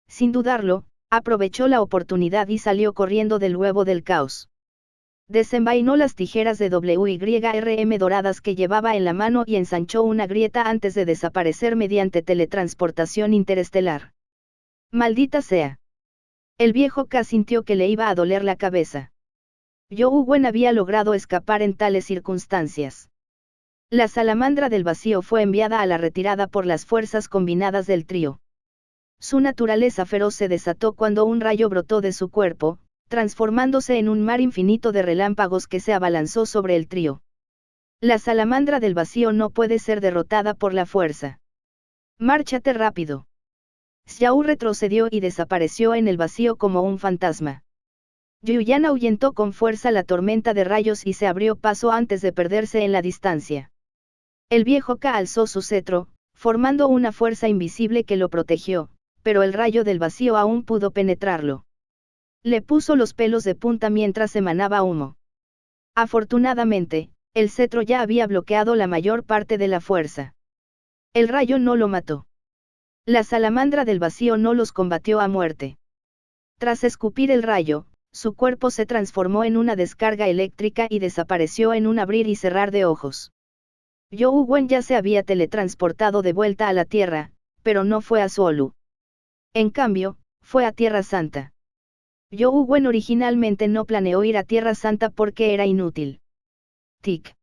Sin dudarlo, aprovechó la oportunidad y salió corriendo del huevo del caos. Desenvainó las tijeras de WYRM doradas que llevaba en la mano y ensanchó una grieta antes de desaparecer mediante teletransportación interestelar. ¡Maldita sea! El viejo Ka sintió que le iba a doler la cabeza. You Wen había logrado escapar en tales circunstancias. La salamandra del vacío fue enviada a la retirada por las fuerzas combinadas del trío. Su naturaleza feroz se desató cuando un rayo brotó de su cuerpo, transformándose en un mar infinito de relámpagos que se abalanzó sobre el trío. La salamandra del vacío no puede ser derrotada por la fuerza. ¡Márchate rápido! Xiao retrocedió y desapareció en el vacío como un fantasma. Yuyan ahuyentó con fuerza la tormenta de rayos y se abrió paso antes de perderse en la distancia. El viejo Ka alzó su cetro, formando una fuerza invisible que lo protegió, pero el rayo del vacío aún pudo penetrarlo. Le puso los pelos de punta mientras emanaba humo. Afortunadamente, el cetro ya había bloqueado la mayor parte de la fuerza. El rayo no lo mató. La salamandra del vacío no los combatió a muerte. Tras escupir el rayo, su cuerpo se transformó en una descarga eléctrica y desapareció en un abrir y cerrar de ojos. You Wen ya se había teletransportado de vuelta a la Tierra, pero no fue a Suolu. En cambio, fue a Tierra Santa. You Wen originalmente no planeó ir a Tierra Santa porque era inútil. Tic.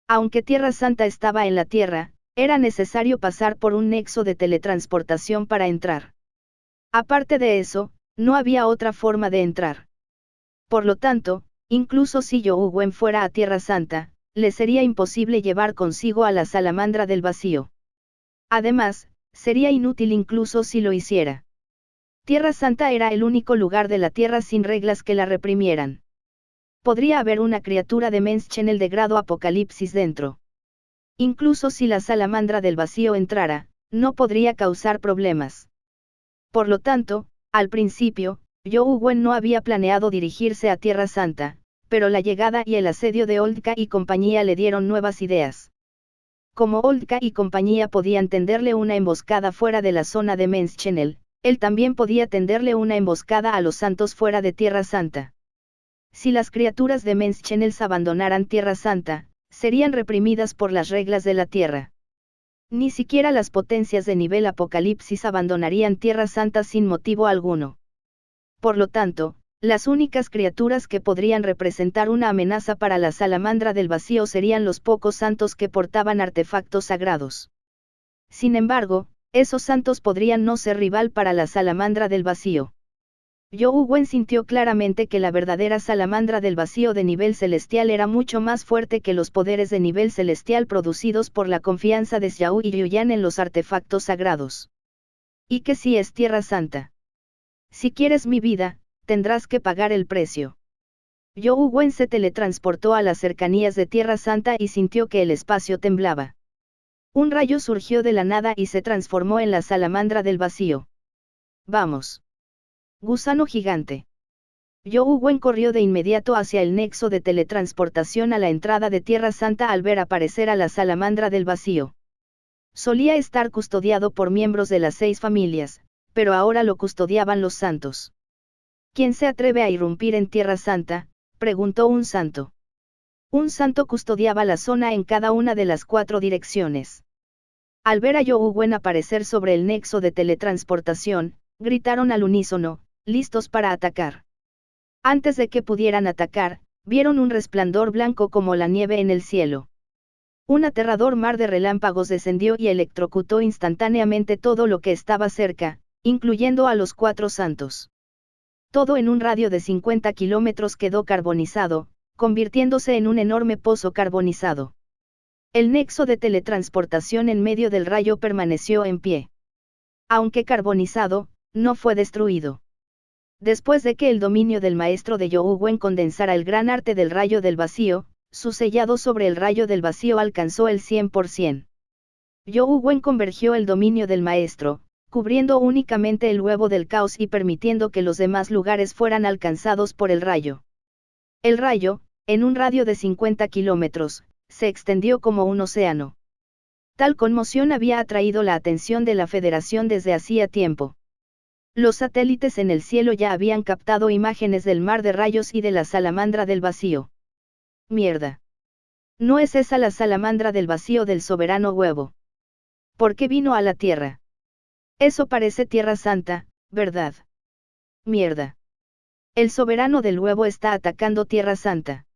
Aunque Tierra Santa estaba en la Tierra, era necesario pasar por un nexo de teletransportación para entrar. Aparte de eso, no había otra forma de entrar. Por lo tanto, incluso si You Wen fuera a Tierra Santa, le sería imposible llevar consigo a la salamandra del vacío. Además, sería inútil incluso si lo hiciera. Tierra Santa era el único lugar de la Tierra sin reglas que la reprimieran. Podría haber una criatura de Men's Channel de grado Apocalipsis dentro. Incluso si la salamandra del vacío entrara, no podría causar problemas. Por lo tanto, al principio, You Wen no había planeado dirigirse a Tierra Santa, pero la llegada y el asedio de Oldka y compañía le dieron nuevas ideas. Como Oldka y compañía podían tenderle una emboscada fuera de la zona de Men's Channel, él también podía tenderle una emboscada a los santos fuera de Tierra Santa. Si las criaturas de Men's Channels abandonaran Tierra Santa, serían reprimidas por las reglas de la Tierra. Ni siquiera las potencias de nivel Apocalipsis abandonarían Tierra Santa sin motivo alguno. Por lo tanto, las únicas criaturas que podrían representar una amenaza para la salamandra del vacío serían los pocos santos que portaban artefactos sagrados. Sin embargo, esos santos podrían no ser rival para la salamandra del vacío. Young Wen sintió claramente que la verdadera salamandra del vacío de nivel celestial era mucho más fuerte que los poderes de nivel celestial producidos por la confianza de Xiao y Yuyan en los artefactos sagrados. Y que si es Tierra Santa. Si quieres mi vida, tendrás que pagar el precio. Young Wen se teletransportó a las cercanías de Tierra Santa y sintió que el espacio temblaba. Un rayo surgió de la nada y se transformó en la salamandra del vacío. Vamos. Gusano gigante. Young Wen corrió de inmediato hacia el nexo de teletransportación a la entrada de Tierra Santa al ver aparecer a la salamandra del vacío. Solía estar custodiado por miembros de las 6 familias, pero ahora lo custodiaban los santos. ¿Quién se atreve a irrumpir en Tierra Santa?, preguntó un santo. Un santo custodiaba la zona en cada una de las 4 direcciones. Al ver a Young Wen aparecer sobre el nexo de teletransportación, gritaron al unísono, listos para atacar. Antes de que pudieran atacar, vieron un resplandor blanco como la nieve en el cielo. Un aterrador mar de relámpagos descendió y electrocutó instantáneamente todo lo que estaba cerca, incluyendo a los 4 santos. Todo en un radio de 50 kilómetros quedó carbonizado, convirtiéndose en un enorme pozo carbonizado. El nexo de teletransportación en medio del rayo permaneció en pie. Aunque carbonizado, no fue destruido. Después de que el dominio del maestro de Young Wen condensara el gran arte del rayo del vacío, su sellado sobre el rayo del vacío alcanzó el 100%. Young Wen convergió el dominio del maestro, cubriendo únicamente el huevo del caos y permitiendo que los demás lugares fueran alcanzados por el rayo. El rayo, en un radio de 50 kilómetros, se extendió como un océano. Tal conmoción había atraído la atención de la Federación desde hacía tiempo. Los satélites en el cielo ya habían captado imágenes del mar de rayos y de la salamandra del vacío. Mierda. ¿No es esa la salamandra del vacío del soberano huevo? ¿Por qué vino a la Tierra? Eso parece Tierra Santa, ¿verdad? Mierda. El soberano del huevo está atacando Tierra Santa.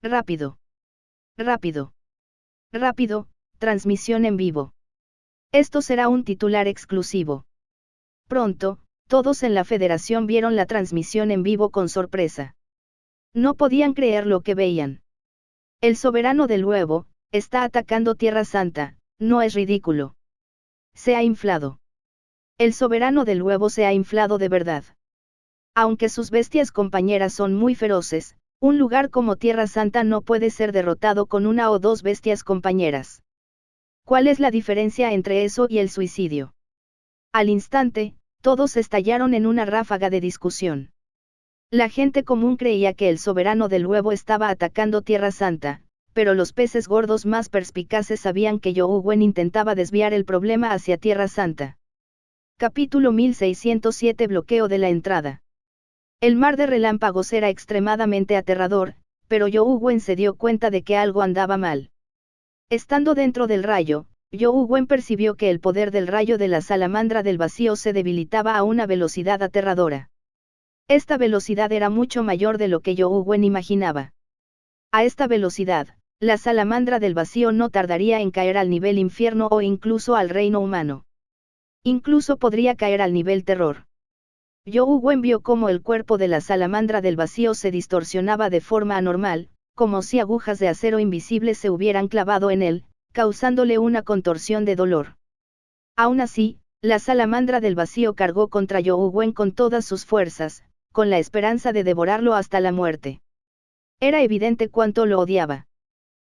Rápido. Rápido. Rápido, transmisión en vivo. Esto será un titular exclusivo. Pronto, todos en la Federación vieron la transmisión en vivo con sorpresa. No podían creer lo que veían. El soberano del huevo está atacando Tierra Santa, no es ridículo. Se ha inflado. El soberano del huevo se ha inflado de verdad. Aunque sus bestias compañeras son muy feroces, un lugar como Tierra Santa no puede ser derrotado con 1 o 2 bestias compañeras. ¿Cuál es la diferencia entre eso y el suicidio? Al instante, todos estallaron en una ráfaga de discusión. La gente común creía que el soberano del huevo estaba atacando Tierra Santa, pero los peces gordos más perspicaces sabían que Young Wen intentaba desviar el problema hacia Tierra Santa. Capítulo 1607 Bloqueo de la entrada. El mar de relámpagos era extremadamente aterrador, pero Young Wen se dio cuenta de que algo andaba mal. Estando dentro del rayo, Young Wen percibió que el poder del rayo de la salamandra del vacío se debilitaba a una velocidad aterradora. Esta velocidad era mucho mayor de lo que Young Wen imaginaba. A esta velocidad, la salamandra del vacío no tardaría en caer al nivel infierno o incluso al reino humano. Incluso podría caer al nivel terror. Young Wen vio cómo el cuerpo de la salamandra del vacío se distorsionaba de forma anormal, como si agujas de acero invisibles se hubieran clavado en él, causándole una contorsión de dolor. Aún así, la salamandra del vacío cargó contra Young Wen con todas sus fuerzas, con la esperanza de devorarlo hasta la muerte. Era evidente cuánto lo odiaba.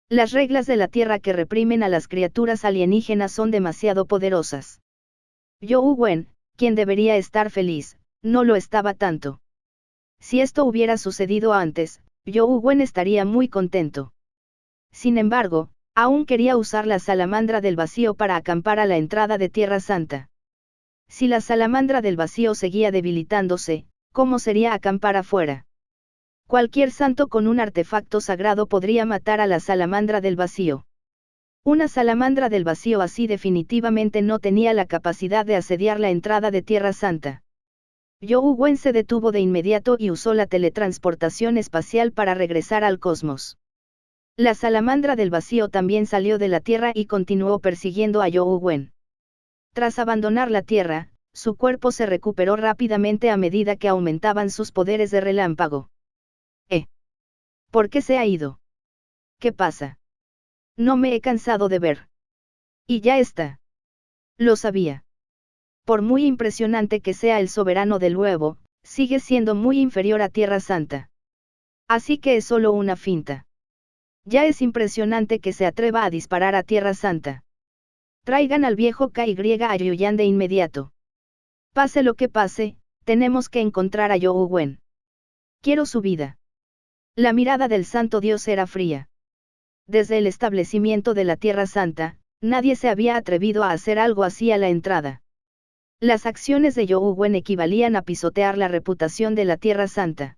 Las reglas de la Tierra que reprimen a las criaturas alienígenas son demasiado poderosas. Young Wen, quien debería estar feliz, no lo estaba tanto. Si esto hubiera sucedido antes, Young Wen estaría muy contento. Sin embargo, aún quería usar la salamandra del vacío para acampar a la entrada de Tierra Santa. Si la salamandra del vacío seguía debilitándose, ¿cómo sería acampar afuera? Cualquier santo con un artefacto sagrado podría matar a la salamandra del vacío. Una salamandra del vacío así definitivamente no tenía la capacidad de asediar la entrada de Tierra Santa. Zhou Wen se detuvo de inmediato y usó la teletransportación espacial para regresar al cosmos. La salamandra del vacío también salió de la Tierra y continuó persiguiendo a Zhou Wen. Tras abandonar la Tierra, su cuerpo se recuperó rápidamente a medida que aumentaban sus poderes de relámpago. ¿Por qué se ha ido? ¿Qué pasa? No me he cansado de ver. Y ya está. Lo sabía. Por muy impresionante que sea el soberano del huevo, sigue siendo muy inferior a Tierra Santa. Así que es solo una finta. Ya es impresionante que se atreva a disparar a Tierra Santa. Traigan al viejo KY a Yuyan de inmediato. Pase lo que pase, tenemos que encontrar a Zhou Wen. Quiero su vida. La mirada del santo Dios era fría. Desde el establecimiento de la Tierra Santa, nadie se había atrevido a hacer algo así a la entrada. Las acciones de Zhou Wen equivalían a pisotear la reputación de la Tierra Santa.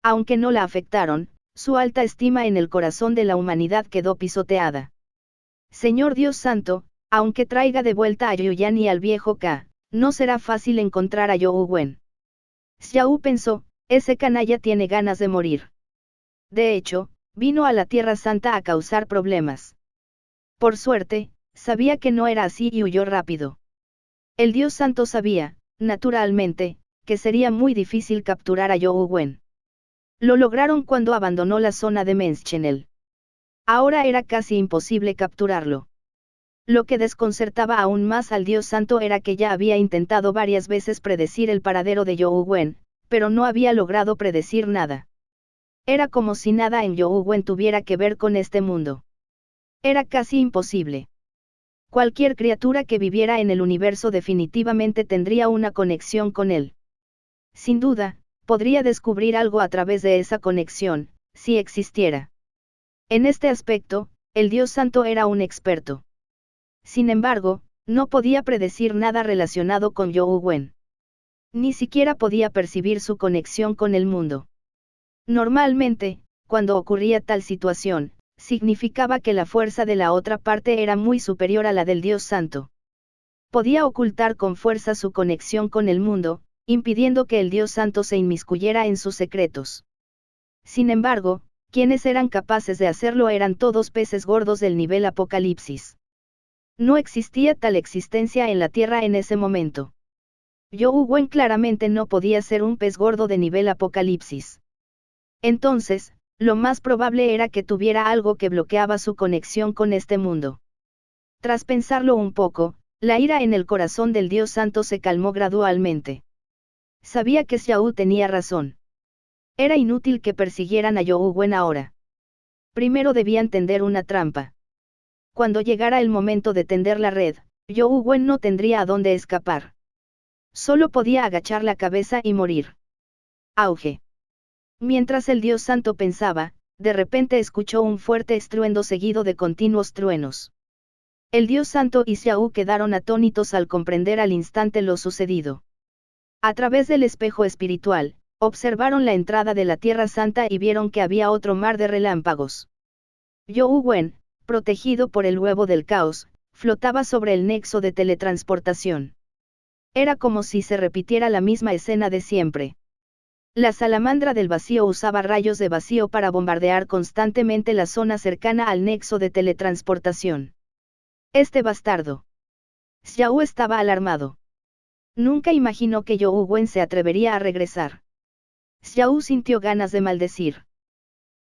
Aunque no la afectaron, su alta estima en el corazón de la humanidad quedó pisoteada. Señor Dios Santo, aunque traiga de vuelta a Yuyan y al viejo K, no será fácil encontrar a Zhou Wen. Xiao pensó, ese canalla tiene ganas de morir. De hecho, vino a la Tierra Santa a causar problemas. Por suerte, sabía que no era así y huyó rápido. El Dios Santo sabía, naturalmente, que sería muy difícil capturar a Zhou Wen. Lo lograron cuando abandonó la zona de Menschenel. Ahora era casi imposible capturarlo. Lo que desconcertaba aún más al Dios Santo era que ya había intentado varias veces predecir el paradero de Zhou Wen, pero no había logrado predecir nada. Era como si nada en Zhou Wen tuviera que ver con este mundo. Era casi imposible. Cualquier criatura que viviera en el universo definitivamente tendría una conexión con él. Sin duda, podría descubrir algo a través de esa conexión, si existiera. En este aspecto, el Dios Santo era un experto. Sin embargo, no podía predecir nada relacionado con Zhou Wen. Ni siquiera podía percibir su conexión con el mundo. Normalmente, cuando ocurría tal situación, significaba que la fuerza de la otra parte era muy superior a la del Dios Santo. Podía ocultar con fuerza su conexión con el mundo, impidiendo que el Dios Santo se inmiscuyera en sus secretos. Sin embargo, quienes eran capaces de hacerlo eran todos peces gordos del nivel Apocalipsis. No existía tal existencia en la Tierra en ese momento. Zhou Wen claramente no podía ser un pez gordo de nivel Apocalipsis. Entonces, lo más probable era que tuviera algo que bloqueaba su conexión con este mundo. Tras pensarlo un poco, la ira en el corazón del Dios Santo se calmó gradualmente. Sabía que Xiao tenía razón. Era inútil que persiguieran a Zhou Wen ahora. Primero debían tender una trampa. Cuando llegara el momento de tender la red, Zhou Wen no tendría a dónde escapar. Solo podía agachar la cabeza y morir. Auge. Mientras el Dios Santo pensaba, de repente escuchó un fuerte estruendo seguido de continuos truenos. El Dios Santo y Xiao quedaron atónitos al comprender al instante lo sucedido. A través del espejo espiritual, observaron la entrada de la Tierra Santa y vieron que había otro mar de relámpagos. Zhou Wen, protegido por el huevo del caos, flotaba sobre el nexo de teletransportación. Era como si se repitiera la misma escena de siempre. La salamandra del vacío usaba rayos de vacío para bombardear constantemente la zona cercana al nexo de teletransportación. Este bastardo. Xiao estaba alarmado. Nunca imaginó que Zhou Wen se atrevería a regresar. Xiao sintió ganas de maldecir.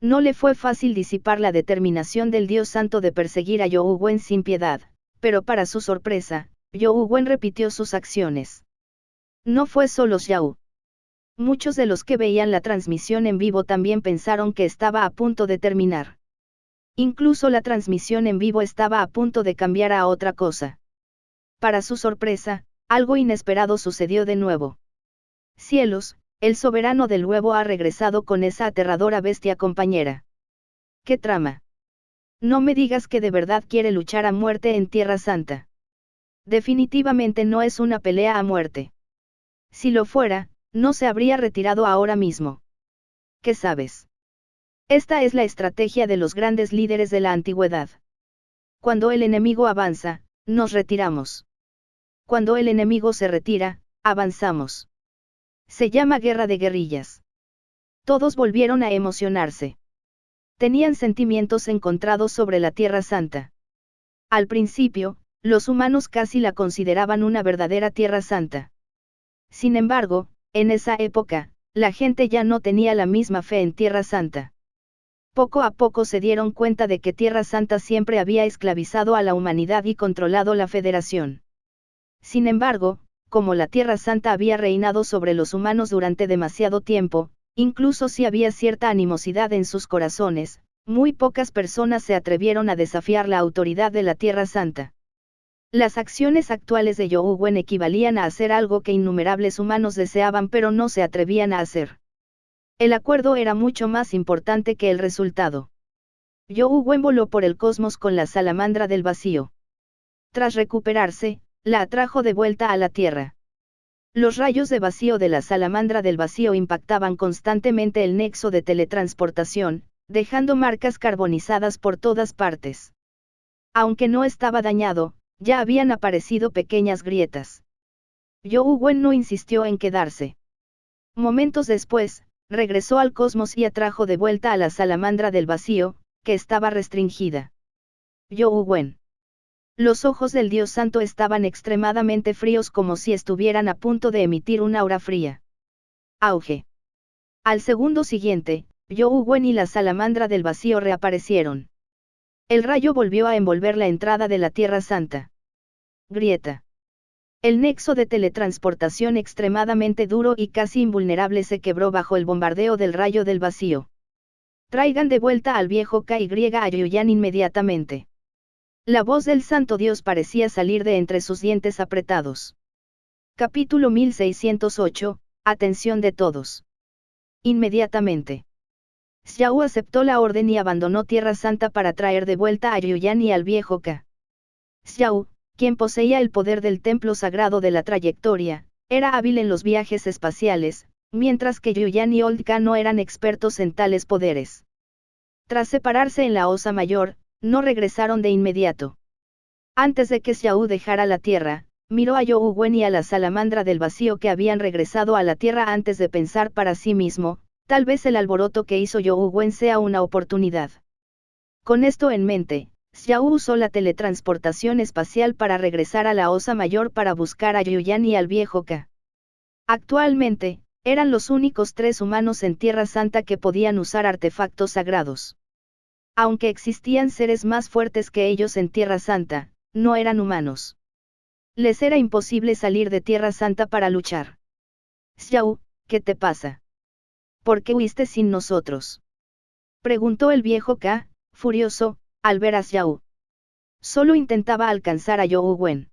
No le fue fácil disipar la determinación del Dios Santo de perseguir a Zhou Wen sin piedad, pero para su sorpresa, Zhou Wen repitió sus acciones. No fue solo Xiao. Muchos de los que veían la transmisión en vivo también pensaron que estaba a punto de terminar. Incluso la transmisión en vivo estaba a punto de cambiar a otra cosa. Para su sorpresa, algo inesperado sucedió de nuevo. Cielos, el soberano del huevo ha regresado con esa aterradora bestia compañera. ¿Qué trama? No me digas que de verdad quiere luchar a muerte en Tierra Santa. Definitivamente no es una pelea a muerte. Si lo fuera, no se habría retirado ahora mismo. ¿Qué sabes? Esta es la estrategia de los grandes líderes de la antigüedad. Cuando el enemigo avanza, nos retiramos. Cuando el enemigo se retira, avanzamos. Se llama guerra de guerrillas. Todos volvieron a emocionarse. Tenían sentimientos encontrados sobre la Tierra Santa. Al principio, los humanos casi la consideraban una verdadera Tierra Santa. Sin embargo, en esa época, la gente ya no tenía la misma fe en Tierra Santa. Poco a poco se dieron cuenta de que Tierra Santa siempre había esclavizado a la humanidad y controlado la Federación. Sin embargo, como la Tierra Santa había reinado sobre los humanos durante demasiado tiempo, incluso si había cierta animosidad en sus corazones, muy pocas personas se atrevieron a desafiar la autoridad de la Tierra Santa. Las acciones actuales de Zhou Wen equivalían a hacer algo que innumerables humanos deseaban pero no se atrevían a hacer. El acuerdo era mucho más importante que el resultado. Zhou Wen voló por el cosmos con la salamandra del vacío. Tras recuperarse, la atrajo de vuelta a la Tierra. Los rayos de vacío de la salamandra del vacío impactaban constantemente el nexo de teletransportación, dejando marcas carbonizadas por todas partes. Aunque no estaba dañado, ya habían aparecido pequeñas grietas. Zhou Wen no insistió en quedarse. Momentos después, regresó al cosmos y atrajo de vuelta a la salamandra del vacío, que estaba restringida. Zhou Wen. Los ojos del Dios Santo estaban extremadamente fríos como si estuvieran a punto de emitir una aura fría. Auge. Al segundo siguiente, Zhou Wen y la salamandra del vacío reaparecieron. El rayo volvió a envolver la entrada de la Tierra Santa. Grieta. El nexo de teletransportación extremadamente duro y casi invulnerable se quebró bajo el bombardeo del rayo del vacío. Traigan de vuelta al viejo KY a Yuyan inmediatamente. La voz del Santo Dios parecía salir de entre sus dientes apretados. Capítulo 1608, atención de todos. Inmediatamente. Xiao aceptó la orden y abandonó Tierra Santa para traer de vuelta a Yuyan y al viejo K. Xiao, quien poseía el poder del templo sagrado de la trayectoria, era hábil en los viajes espaciales, mientras que Yuyan y Old K no eran expertos en tales poderes. Tras separarse en la Osa Mayor, no regresaron de inmediato. Antes de que Xiao dejara la Tierra, miró a Zhou Wen y a la salamandra del vacío que habían regresado a la Tierra antes de pensar para sí mismo, tal vez el alboroto que hizo Zhou Wen sea una oportunidad. Con esto en mente, Xiao usó la teletransportación espacial para regresar a la Osa Mayor para buscar a Yuyan y al viejo K. Actualmente, eran los únicos 3 humanos en Tierra Santa que podían usar artefactos sagrados. Aunque existían seres más fuertes que ellos en Tierra Santa, no eran humanos. Les era imposible salir de Tierra Santa para luchar. Xiao, ¿qué te pasa? ¿Por qué huiste sin nosotros? Preguntó el viejo K, furioso, al ver a Xiao. Solo intentaba alcanzar a Zhou Wen.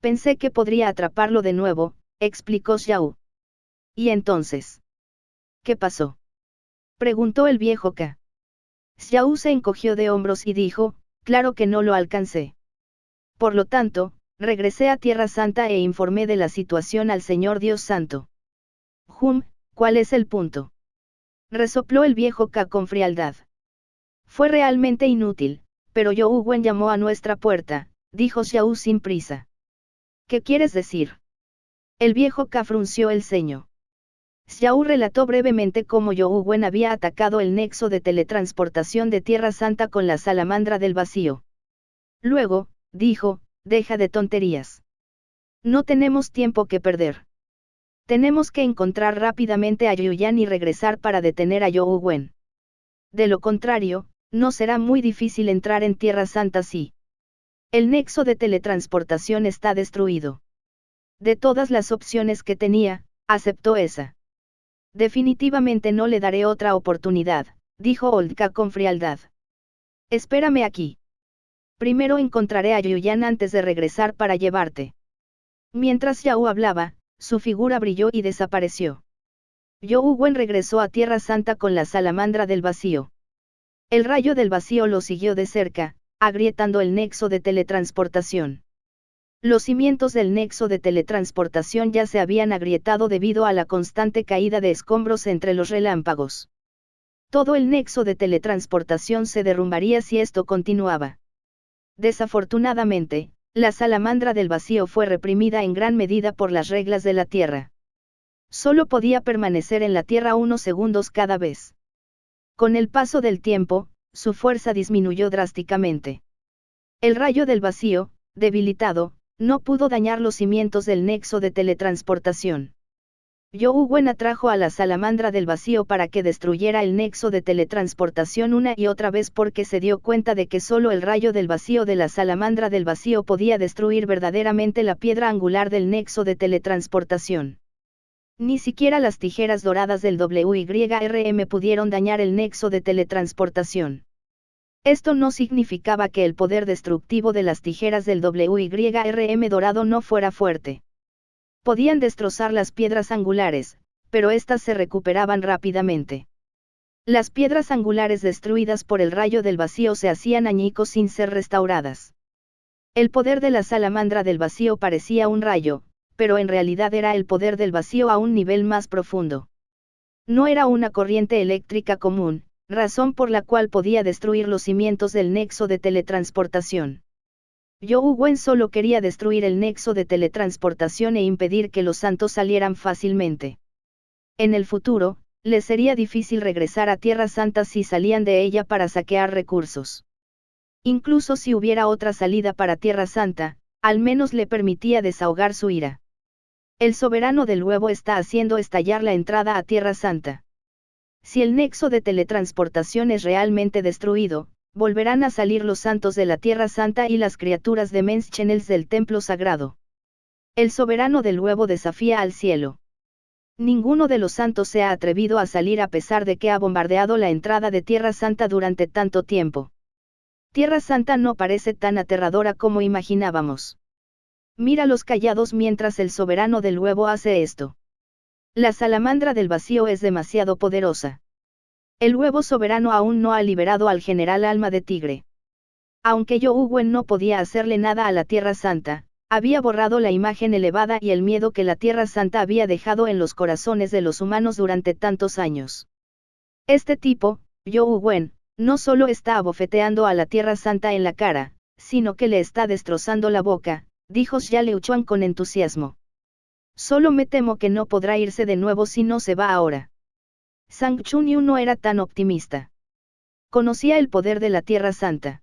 Pensé que podría atraparlo de nuevo, explicó Xiao. ¿Y entonces? ¿Qué pasó? Preguntó el viejo K. Xiao se encogió de hombros y dijo, claro que no lo alcancé. Por lo tanto, regresé a Tierra Santa e informé de la situación al Señor Dios Santo. ¿Cuál es el punto? Resopló el viejo K con frialdad. Fue realmente inútil, pero Zhou Wen llamó a nuestra puerta, dijo Xiao sin prisa. ¿Qué quieres decir? El viejo K frunció el ceño. Xiao relató brevemente cómo Zhou Wen había atacado el nexo de teletransportación de Tierra Santa con la salamandra del vacío. Luego, dijo, deja de tonterías. No tenemos tiempo que perder. Tenemos que encontrar rápidamente a Yuyan y regresar para detener a Zhou Wen. De lo contrario, no será muy difícil entrar en Tierra Santa si el nexo de teletransportación está destruido. De todas las opciones que tenía, aceptó esa. Definitivamente no le daré otra oportunidad, dijo Oldka con frialdad. Espérame aquí. Primero encontraré a Yuyan antes de regresar para llevarte. Mientras Xiao hablaba, su figura brilló y desapareció. Zhou Wen regresó a Tierra Santa con la salamandra del vacío. El rayo del vacío lo siguió de cerca, agrietando el nexo de teletransportación. Los cimientos del nexo de teletransportación ya se habían agrietado debido a la constante caída de escombros entre los relámpagos. Todo el nexo de teletransportación se derrumbaría si esto continuaba. Desafortunadamente, la salamandra del vacío fue reprimida en gran medida por las reglas de la Tierra. Solo podía permanecer en la Tierra unos segundos cada vez. Con el paso del tiempo, su fuerza disminuyó drásticamente. El rayo del vacío, debilitado, no pudo dañar los cimientos del nexo de teletransportación. Young Wen atrajo a la salamandra del vacío para que destruyera el nexo de teletransportación una y otra vez porque se dio cuenta de que solo el rayo del vacío de la salamandra del vacío podía destruir verdaderamente la piedra angular del nexo de teletransportación. Ni siquiera las tijeras doradas del WYRM pudieron dañar el nexo de teletransportación. Esto no significaba que el poder destructivo de las tijeras del WYRM dorado no fuera fuerte. Podían destrozar las piedras angulares, pero éstas se recuperaban rápidamente. Las piedras angulares destruidas por el rayo del vacío se hacían añicos sin ser restauradas. El poder de la salamandra del vacío parecía un rayo, pero en realidad era el poder del vacío a un nivel más profundo. No era una corriente eléctrica común, razón por la cual podía destruir los cimientos del nexo de teletransportación. Young Wen solo quería destruir el nexo de teletransportación e impedir que los santos salieran fácilmente. En el futuro, les sería difícil regresar a Tierra Santa si salían de ella para saquear recursos. Incluso si hubiera otra salida para Tierra Santa, al menos le permitía desahogar su ira. El soberano del huevo está haciendo estallar la entrada a Tierra Santa. Si el nexo de teletransportación es realmente destruido, volverán a salir los santos de la Tierra Santa y las criaturas de Mens Channels del templo sagrado. El soberano del huevo desafía al cielo. Ninguno de los santos se ha atrevido a salir a pesar de que ha bombardeado la entrada de Tierra Santa durante tanto tiempo. Tierra Santa no parece tan aterradora como imaginábamos. Míralos callados mientras el soberano del huevo hace esto. La salamandra del vacío es demasiado poderosa. El huevo soberano aún no ha liberado al general Alma de Tigre. Aunque Young Wen no podía hacerle nada a la Tierra Santa, había borrado la imagen elevada y el miedo que la Tierra Santa había dejado en los corazones de los humanos durante tantos años. Este tipo, Young Wen, no solo está abofeteando a la Tierra Santa en la cara, sino que le está destrozando la boca, dijo Xia Liuchuan con entusiasmo. Solo me temo que no podrá irse de nuevo si no se va ahora. Sang Chunyu no era tan optimista. Conocía el poder de la Tierra Santa.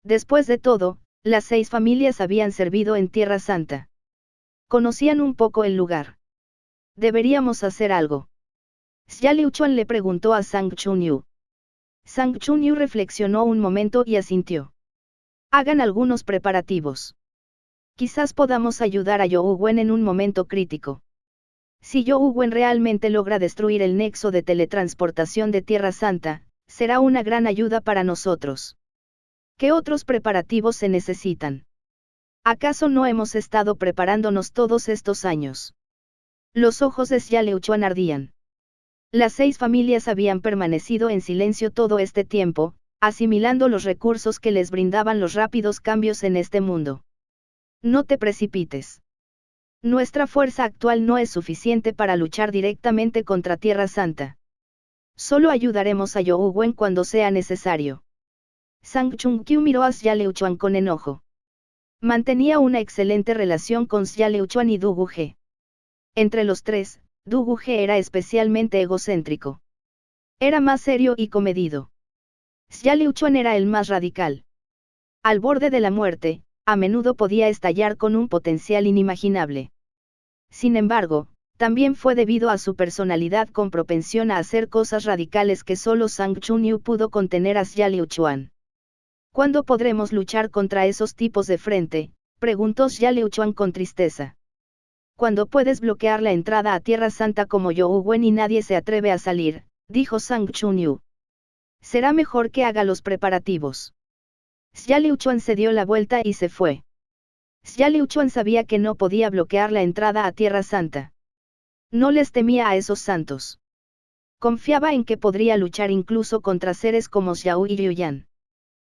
Después de todo, las 6 familias habían servido en Tierra Santa. Conocían un poco el lugar. Deberíamos hacer algo. Xia Liuchuan le preguntó a Sang Chunyu. Sang Chunyu reflexionó un momento y asintió. Hagan algunos preparativos. Quizás podamos ayudar a Young Wen en un momento crítico. Si Young Wen realmente logra destruir el nexo de teletransportación de Tierra Santa, será una gran ayuda para nosotros. ¿Qué otros preparativos se necesitan? ¿Acaso no hemos estado preparándonos todos estos años? Los ojos de Xia Liuchuan ardían. Las 6 familias habían permanecido en silencio todo este tiempo, asimilando los recursos que les brindaban los rápidos cambios en este mundo. No te precipites. Nuestra fuerza actual no es suficiente para luchar directamente contra Tierra Santa. Solo ayudaremos a Young Wen cuando sea necesario. Sang Chunqiu miró a Xia Liuchuan con enojo. Mantenía una excelente relación con Xia Liuchuan y Du Guge. Entre los 3, Du Guge era especialmente egocéntrico. Era más serio y comedido. Xia Liuchuan era el más radical. Al borde de la muerte, a menudo podía estallar con un potencial inimaginable. Sin embargo, también fue debido a su personalidad con propensión a hacer cosas radicales que solo Sang Chunyu pudo contener a Xia Liuchuan. ¿Cuándo podremos luchar contra esos tipos de frente?, preguntó Xia Liuchuan con tristeza. Cuando puedes bloquear la entrada a Tierra Santa como Young Wen y nadie se atreve a salir, dijo Sang Chunyu. Será mejor que haga los preparativos. Xia Liuchuan se dio la vuelta y se fue. Xia Liuchuan sabía que no podía bloquear la entrada a Tierra Santa. No les temía a esos santos. Confiaba en que podría luchar incluso contra seres como Xiao y Yuyan.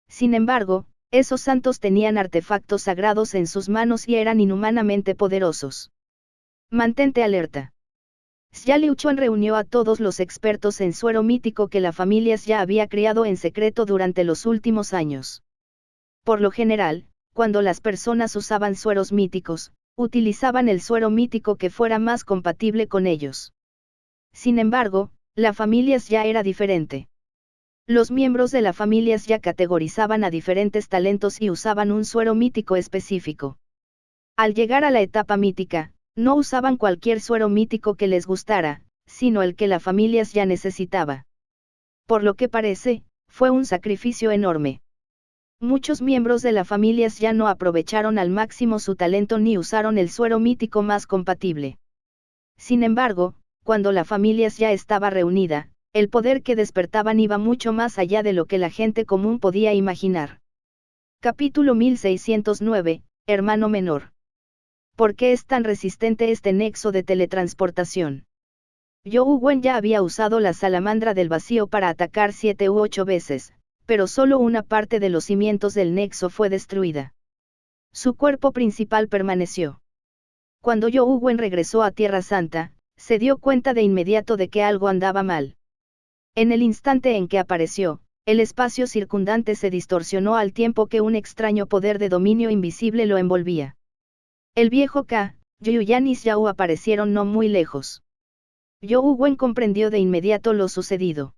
Sin embargo, Esos santos tenían artefactos sagrados en sus manos y eran inhumanamente poderosos. Mantente alerta. Xia Liuchuan reunió a todos los expertos en suero mítico que la familia ya había criado en secreto durante los últimos años. Por lo general, cuando las personas usaban sueros míticos, utilizaban el suero mítico que fuera más compatible con ellos. Sin embargo, la familia ya era diferente. Los miembros de la familia ya categorizaban a diferentes talentos y usaban un suero mítico específico. Al llegar a la etapa mítica, no usaban cualquier suero mítico que les gustara, sino el que la familia ya necesitaba. Por lo que parece, fue un sacrificio enorme. Muchos miembros de la familia ya no aprovecharon al máximo su talento ni usaron el suero mítico más compatible. Sin embargo, cuando la familia ya estaba reunida, el poder que despertaban iba mucho más allá de lo que la gente común podía imaginar. Capítulo 1609, Hermano menor. ¿Por qué es tan resistente este nexo de teletransportación? You Wen ya había usado la salamandra del vacío para atacar 7 u 8 veces, pero solo una parte de los cimientos del nexo fue destruida. Su cuerpo principal permaneció. Cuando You Wen regresó a Tierra Santa, se dio cuenta de inmediato de que algo andaba mal. En el instante en que apareció, el espacio circundante se distorsionó al tiempo que un extraño poder de dominio invisible lo envolvía. El viejo Ka, Yuyan y Xiao aparecieron no muy lejos. You Wen comprendió de inmediato lo sucedido.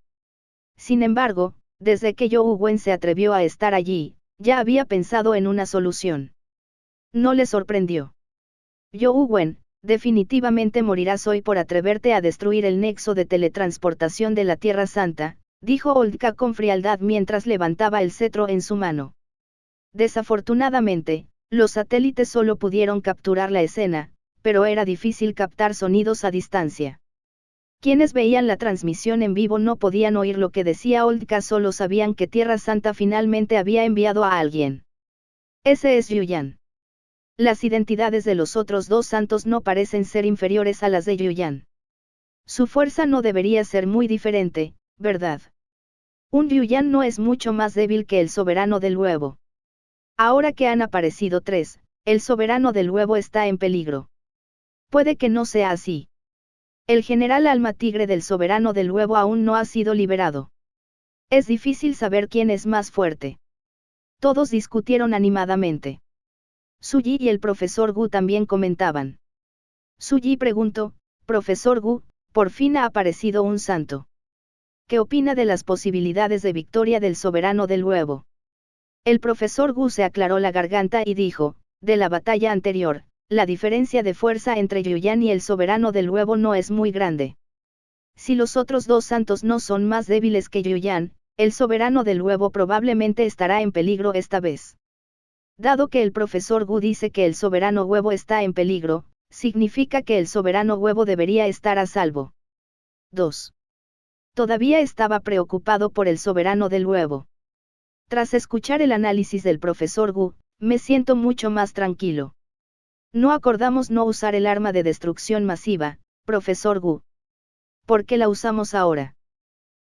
Sin embargo, desde que You Wen se atrevió a estar allí, ya había pensado en una solución. No le sorprendió. You Wen, definitivamente morirás hoy por atreverte a destruir el nexo de teletransportación de la Tierra Santa, dijo Old Ka con frialdad mientras levantaba el cetro en su mano. Desafortunadamente, los satélites solo pudieron capturar la escena, pero era difícil captar sonidos a distancia. Quienes veían la transmisión en vivo no podían oír lo que decía Old Ka, solo sabían que Tierra Santa finalmente había enviado a alguien. Ese es Yuyan. Las identidades de los otros dos santos no parecen ser inferiores a las de Yuyan. Su fuerza no debería ser muy diferente, ¿verdad? Un Yuyan no es mucho más débil que el soberano del huevo. Ahora que han aparecido 3, el soberano del huevo está en peligro. Puede que no sea así. El general alma tigre del soberano del huevo aún no ha sido liberado. Es difícil saber quién es más fuerte. Todos discutieron animadamente. Suyi y el profesor Gu también comentaban. Suyi preguntó, profesor Gu, por fin ha aparecido un santo. ¿Qué opina de las posibilidades de victoria del soberano del huevo? El profesor Gu se aclaró la garganta y dijo, de la batalla anterior, la diferencia de fuerza entre Yuyan y el soberano del huevo no es muy grande. Si los otros dos santos no son más débiles que Yuyan, el soberano del huevo probablemente estará en peligro esta vez. Dado que el profesor Gu dice que el soberano huevo está en peligro, significa que el soberano huevo debería estar a salvo. 2. Todavía estaba preocupado por el soberano del huevo. Tras escuchar el análisis del profesor Gu, me siento mucho más tranquilo. No acordamos no usar el arma de destrucción masiva, profesor Gu. ¿Por qué la usamos ahora?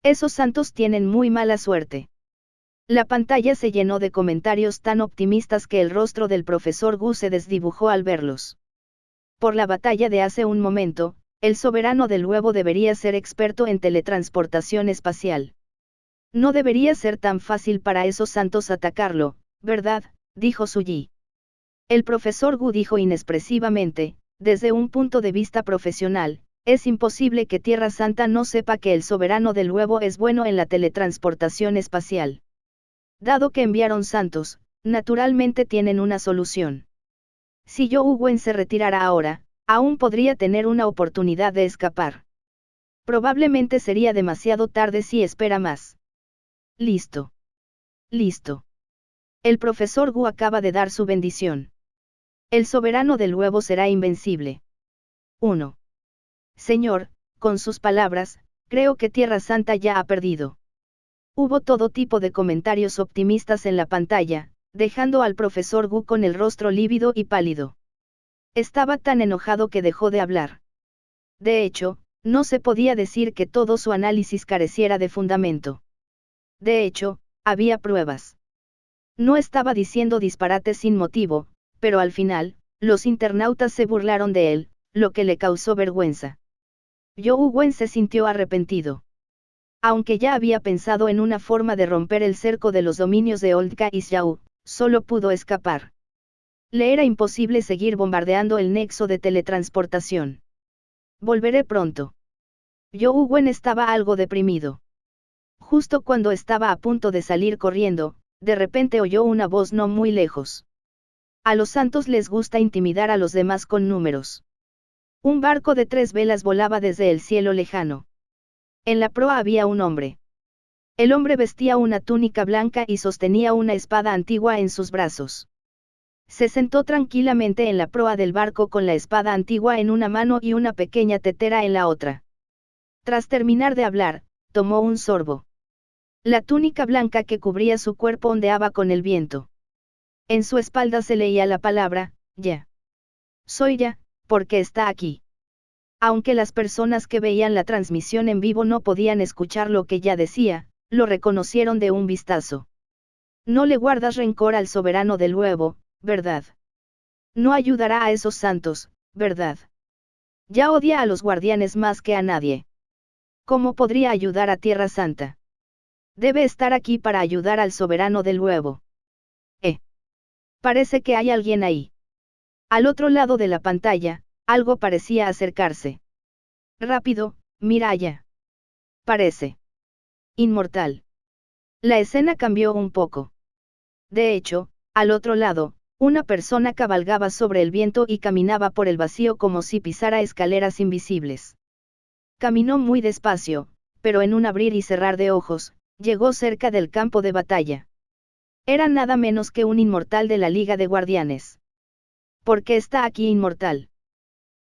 Esos santos tienen muy mala suerte. La pantalla se llenó de comentarios tan optimistas que el rostro del profesor Gu se desdibujó al verlos. Por la batalla de hace un momento, el soberano del huevo debería ser experto en teletransportación espacial. No debería ser tan fácil para esos santos atacarlo, ¿verdad?, dijo Suyi. El profesor Gu dijo inexpresivamente, desde un punto de vista profesional, es imposible que Tierra Santa no sepa que el soberano del huevo es bueno en la teletransportación espacial. Dado que enviaron santos, naturalmente tienen una solución. Si You Wen se retirara ahora, aún podría tener una oportunidad de escapar. Probablemente sería demasiado tarde si espera más. Listo. Listo. El profesor Gu acaba de dar su bendición. El soberano del huevo será invencible. 1. Señor, con sus palabras, creo que Tierra Santa ya ha perdido. Hubo todo tipo de comentarios optimistas en la pantalla, dejando al profesor Gu con el rostro lívido y pálido. Estaba tan enojado que dejó de hablar. De hecho, no se podía decir que todo su análisis careciera de fundamento. De hecho, había pruebas. No estaba diciendo disparates sin motivo, pero al final, los internautas se burlaron de él, lo que le causó vergüenza. Zhou Wen se sintió arrepentido. Aunque ya había pensado en una forma de romper el cerco de los dominios de Old Ka y Xiao, solo pudo escapar. Le era imposible seguir bombardeando el nexo de teletransportación. Volveré pronto. Zhou Wen estaba algo deprimido. Justo cuando estaba a punto de salir corriendo, de repente oyó una voz no muy lejos. A los santos les gusta intimidar a los demás con números. Un barco de 3 velas volaba desde el cielo lejano. En la proa había un hombre. El hombre vestía una túnica blanca y sostenía una espada antigua en sus brazos. Se sentó tranquilamente en la proa del barco con la espada antigua en una mano y una pequeña tetera en la otra. Tras terminar de hablar, tomó un sorbo. La túnica blanca que cubría su cuerpo ondeaba con el viento. En su espalda se leía la palabra, Ya. Soy Ya, porque está aquí. Aunque las personas que veían la transmisión en vivo no podían escuchar lo que Ya decía, lo reconocieron de un vistazo. No le guardas rencor al soberano del huevo, ¿verdad? No ayudará a esos santos, ¿verdad? Ya odia a los guardianes más que a nadie. ¿Cómo podría ayudar a Tierra Santa? Debe estar aquí para ayudar al soberano del huevo. Parece que hay alguien ahí. Al otro lado de la pantalla, algo parecía acercarse. Rápido, mira allá. Parece inmortal. La escena cambió un poco. De hecho, al otro lado, una persona cabalgaba sobre el viento y caminaba por el vacío como si pisara escaleras invisibles. Caminó muy despacio, pero en un abrir y cerrar de ojos, llegó cerca del campo de batalla. Era nada menos que un inmortal de la Liga de Guardianes. ¿Por qué está aquí inmortal?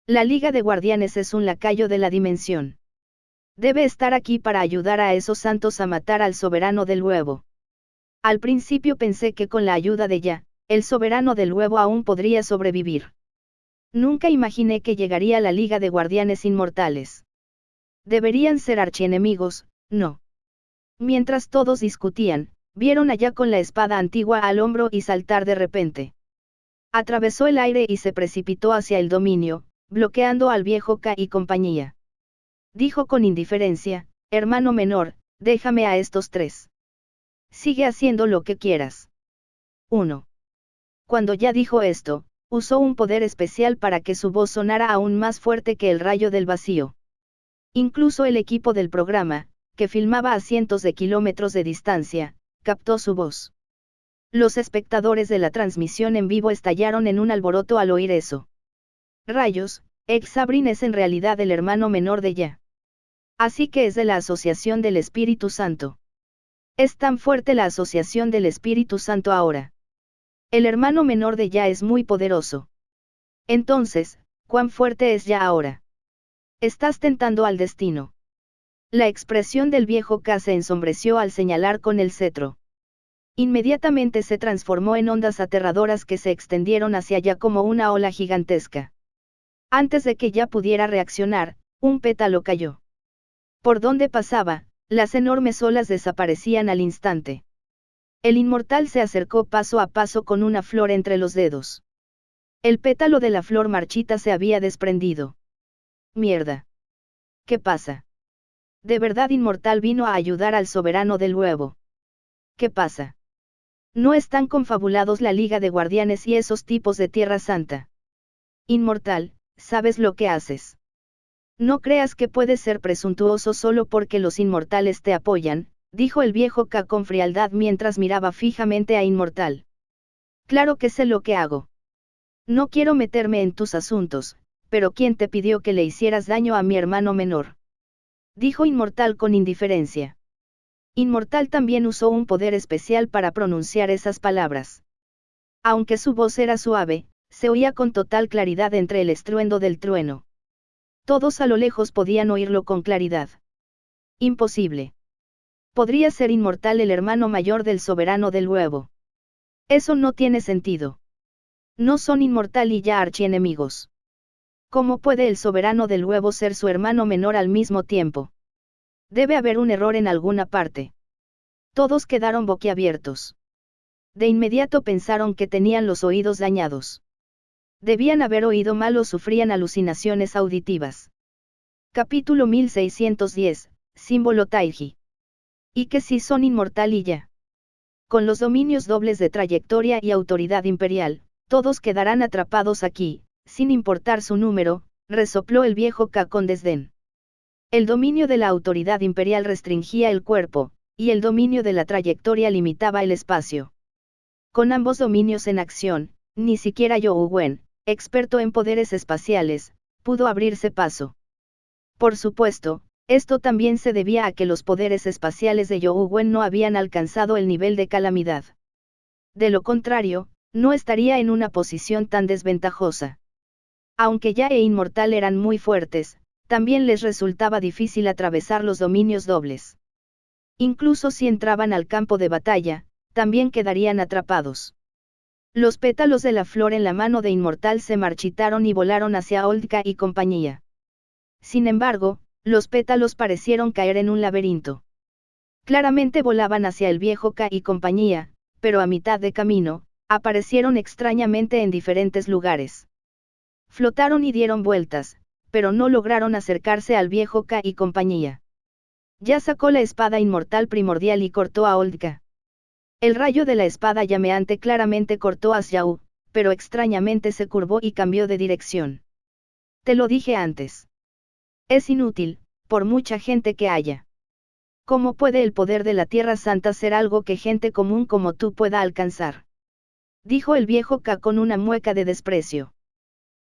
La Liga de Guardianes es un lacayo de la dimensión. Debe estar aquí para ayudar a esos santos a matar al soberano del huevo. Al principio pensé que con la ayuda de Ya, el soberano del huevo aún podría sobrevivir. Nunca imaginé que llegaría la Liga de Guardianes Inmortales. Deberían ser archienemigos, ¿no? Mientras todos discutían, vieron a Ya con la espada antigua al hombro y saltar de repente. Atravesó el aire y se precipitó hacia el dominio, bloqueando al viejo Ka y compañía. Dijo con indiferencia, hermano menor, déjame a estos 3. Sigue haciendo lo que quieras. 1. Cuando Ya dijo esto, usó un poder especial para que su voz sonara aún más fuerte que el rayo del vacío. Incluso el equipo del programa, que filmaba a cientos de kilómetros de distancia, captó su voz. Los espectadores de la transmisión en vivo estallaron en un alboroto al oír eso. Rayos, Sabrin es en realidad el hermano menor de Ya. Así que es de la Asociación del Espíritu Santo. Es tan fuerte la Asociación del Espíritu Santo ahora. El hermano menor de Ya es muy poderoso. Entonces, ¿cuán fuerte es Ya ahora? Estás tentando al destino. La expresión del viejo Ka se ensombreció al señalar con el cetro. Inmediatamente se transformó en ondas aterradoras que se extendieron hacia Ya como una ola gigantesca. Antes de que Ya pudiera reaccionar, un pétalo cayó. Por donde pasaba, las enormes olas desaparecían al instante. El inmortal se acercó paso a paso con una flor entre los dedos. El pétalo de la flor marchita se había desprendido. Mierda. ¿Qué pasa? ¿De verdad inmortal vino a ayudar al soberano del huevo? ¿Qué pasa? ¿No están confabulados la Liga de Guardianes y esos tipos de Tierra Santa? Inmortal, ¿sabes lo que haces? No creas que puedes ser presuntuoso solo porque los inmortales te apoyan, dijo el viejo Ka con frialdad mientras miraba fijamente a Inmortal. Claro que sé lo que hago. No quiero meterme en tus asuntos, pero ¿quién te pidió que le hicieras daño a mi hermano menor? Dijo Inmortal con indiferencia. Inmortal también usó un poder especial para pronunciar esas palabras. Aunque su voz era suave, se oía con total claridad entre el estruendo del trueno. Todos a lo lejos podían oírlo con claridad. Imposible. Podría ser inmortal el hermano mayor del soberano del huevo. Eso no tiene sentido. No son inmortal y Ya archienemigos. ¿Cómo puede el soberano del huevo ser su hermano menor al mismo tiempo? Debe haber un error en alguna parte. Todos quedaron boquiabiertos. De inmediato pensaron que tenían los oídos dañados. Debían haber oído mal o sufrían alucinaciones auditivas. Capítulo 1610, símbolo Taiji. Y que si son inmortal y ya. Con los dominios dobles de trayectoria y autoridad imperial, todos quedarán atrapados aquí, sin importar su número, resopló el viejo Ka con desdén. El dominio de la autoridad imperial restringía el cuerpo, y el dominio de la trayectoria limitaba el espacio. Con ambos dominios en acción, ni siquiera You'u Wen, experto en poderes espaciales, pudo abrirse paso. Por supuesto, esto también se debía a que los poderes espaciales de You'u Wen no habían alcanzado el nivel de calamidad. De lo contrario, no estaría en una posición tan desventajosa. Aunque Ya e Inmortal eran muy fuertes, también les resultaba difícil atravesar los dominios dobles. Incluso si entraban al campo de batalla, también quedarían atrapados. Los pétalos de la flor en la mano de Inmortal se marchitaron y volaron hacia Oldka y compañía. Sin embargo, los pétalos parecieron caer en un laberinto. Claramente volaban hacia el viejo Ka y compañía, pero a mitad de camino, aparecieron extrañamente en diferentes lugares. Flotaron y dieron vueltas, pero no lograron acercarse al viejo Ka y compañía. Ya sacó la espada inmortal primordial y cortó a Oldka. El rayo de la espada llameante claramente cortó a Xiao, pero extrañamente se curvó y cambió de dirección. Te lo dije antes. Es inútil, por mucha gente que haya. ¿Cómo puede el poder de la Tierra Santa ser algo que gente común como tú pueda alcanzar? Dijo el viejo Ka con una mueca de desprecio.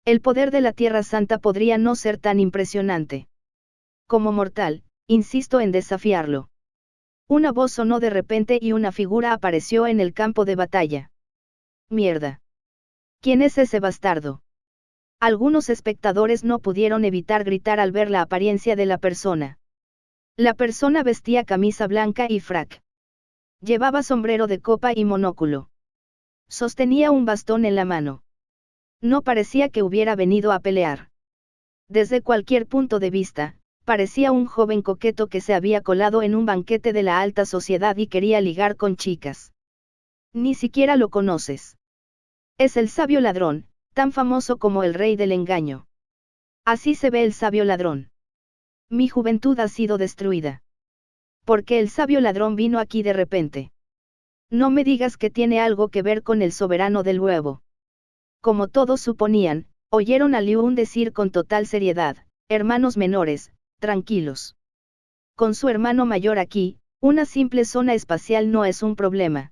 El poder de la Tierra Santa podría no ser tan impresionante. Como mortal, insisto en desafiarlo. Una voz sonó de repente y una figura apareció en el campo de batalla. Mierda. ¿Quién es ese bastardo? Algunos espectadores no pudieron evitar gritar al ver la apariencia de la persona. La persona vestía camisa blanca y frac. Llevaba sombrero de copa y monóculo. Sostenía un bastón en la mano. No parecía que hubiera venido a pelear. Desde cualquier punto de vista, parecía un joven coqueto que se había colado en un banquete de la alta sociedad y quería ligar con chicas. Ni siquiera lo conoces. Es el sabio ladrón, tan famoso como el rey del engaño. Así se ve el sabio ladrón. Mi juventud ha sido destruida. Porque el sabio ladrón vino aquí de repente. No me digas que tiene algo que ver con el soberano del huevo. Como todos suponían, oyeron a Liu Un decir con total seriedad, hermanos menores, tranquilos. Con su hermano mayor aquí, una simple zona espacial no es un problema.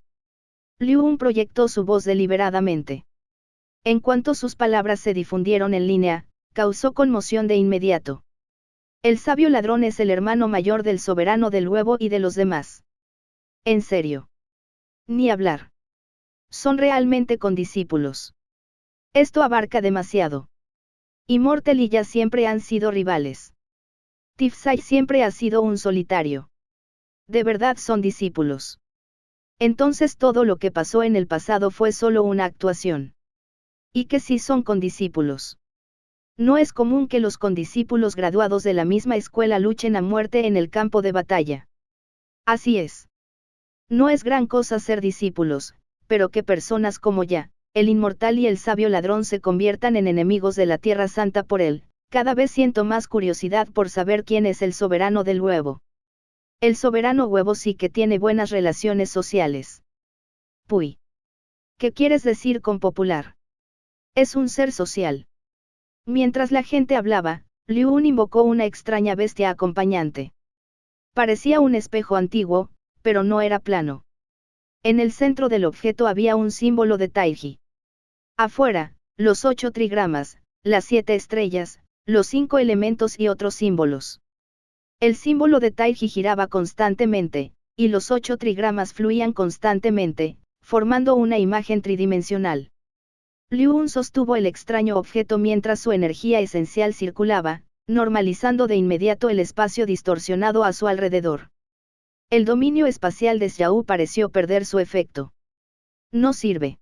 Liu Un proyectó su voz deliberadamente. En cuanto sus palabras se difundieron en línea, causó conmoción de inmediato. El sabio ladrón es el hermano mayor del soberano del huevo y de los demás. ¿En serio? Ni hablar. Son realmente condiscípulos. Esto abarca demasiado. Immortal y Ya siempre han sido rivales. Tifsai siempre ha sido un solitario. De verdad son discípulos. Entonces todo lo que pasó en el pasado fue solo una actuación. ¿Y que sí son condiscípulos? No es común que los condiscípulos graduados de la misma escuela luchen a muerte en el campo de batalla. Así es. No es gran cosa ser discípulos, pero que personas como Ya, el inmortal y el sabio ladrón se conviertan en enemigos de la Tierra Santa por él, cada vez siento más curiosidad por saber quién es el soberano del huevo. El soberano huevo sí que tiene buenas relaciones sociales. Puy. ¿Qué quieres decir con popular? Es un ser social. Mientras la gente hablaba, Liu Un invocó una extraña bestia acompañante. Parecía un espejo antiguo, pero no era plano. En el centro del objeto había un símbolo de Taiji. Afuera, los 8 trigramas, las 7 estrellas, los 5 elementos y otros símbolos. El símbolo de Taiji giraba constantemente, y los 8 trigramas fluían constantemente, formando una imagen tridimensional. Liu Un sostuvo el extraño objeto mientras su energía esencial circulaba, normalizando de inmediato el espacio distorsionado a su alrededor. El dominio espacial de Xiao pareció perder su efecto. No sirve.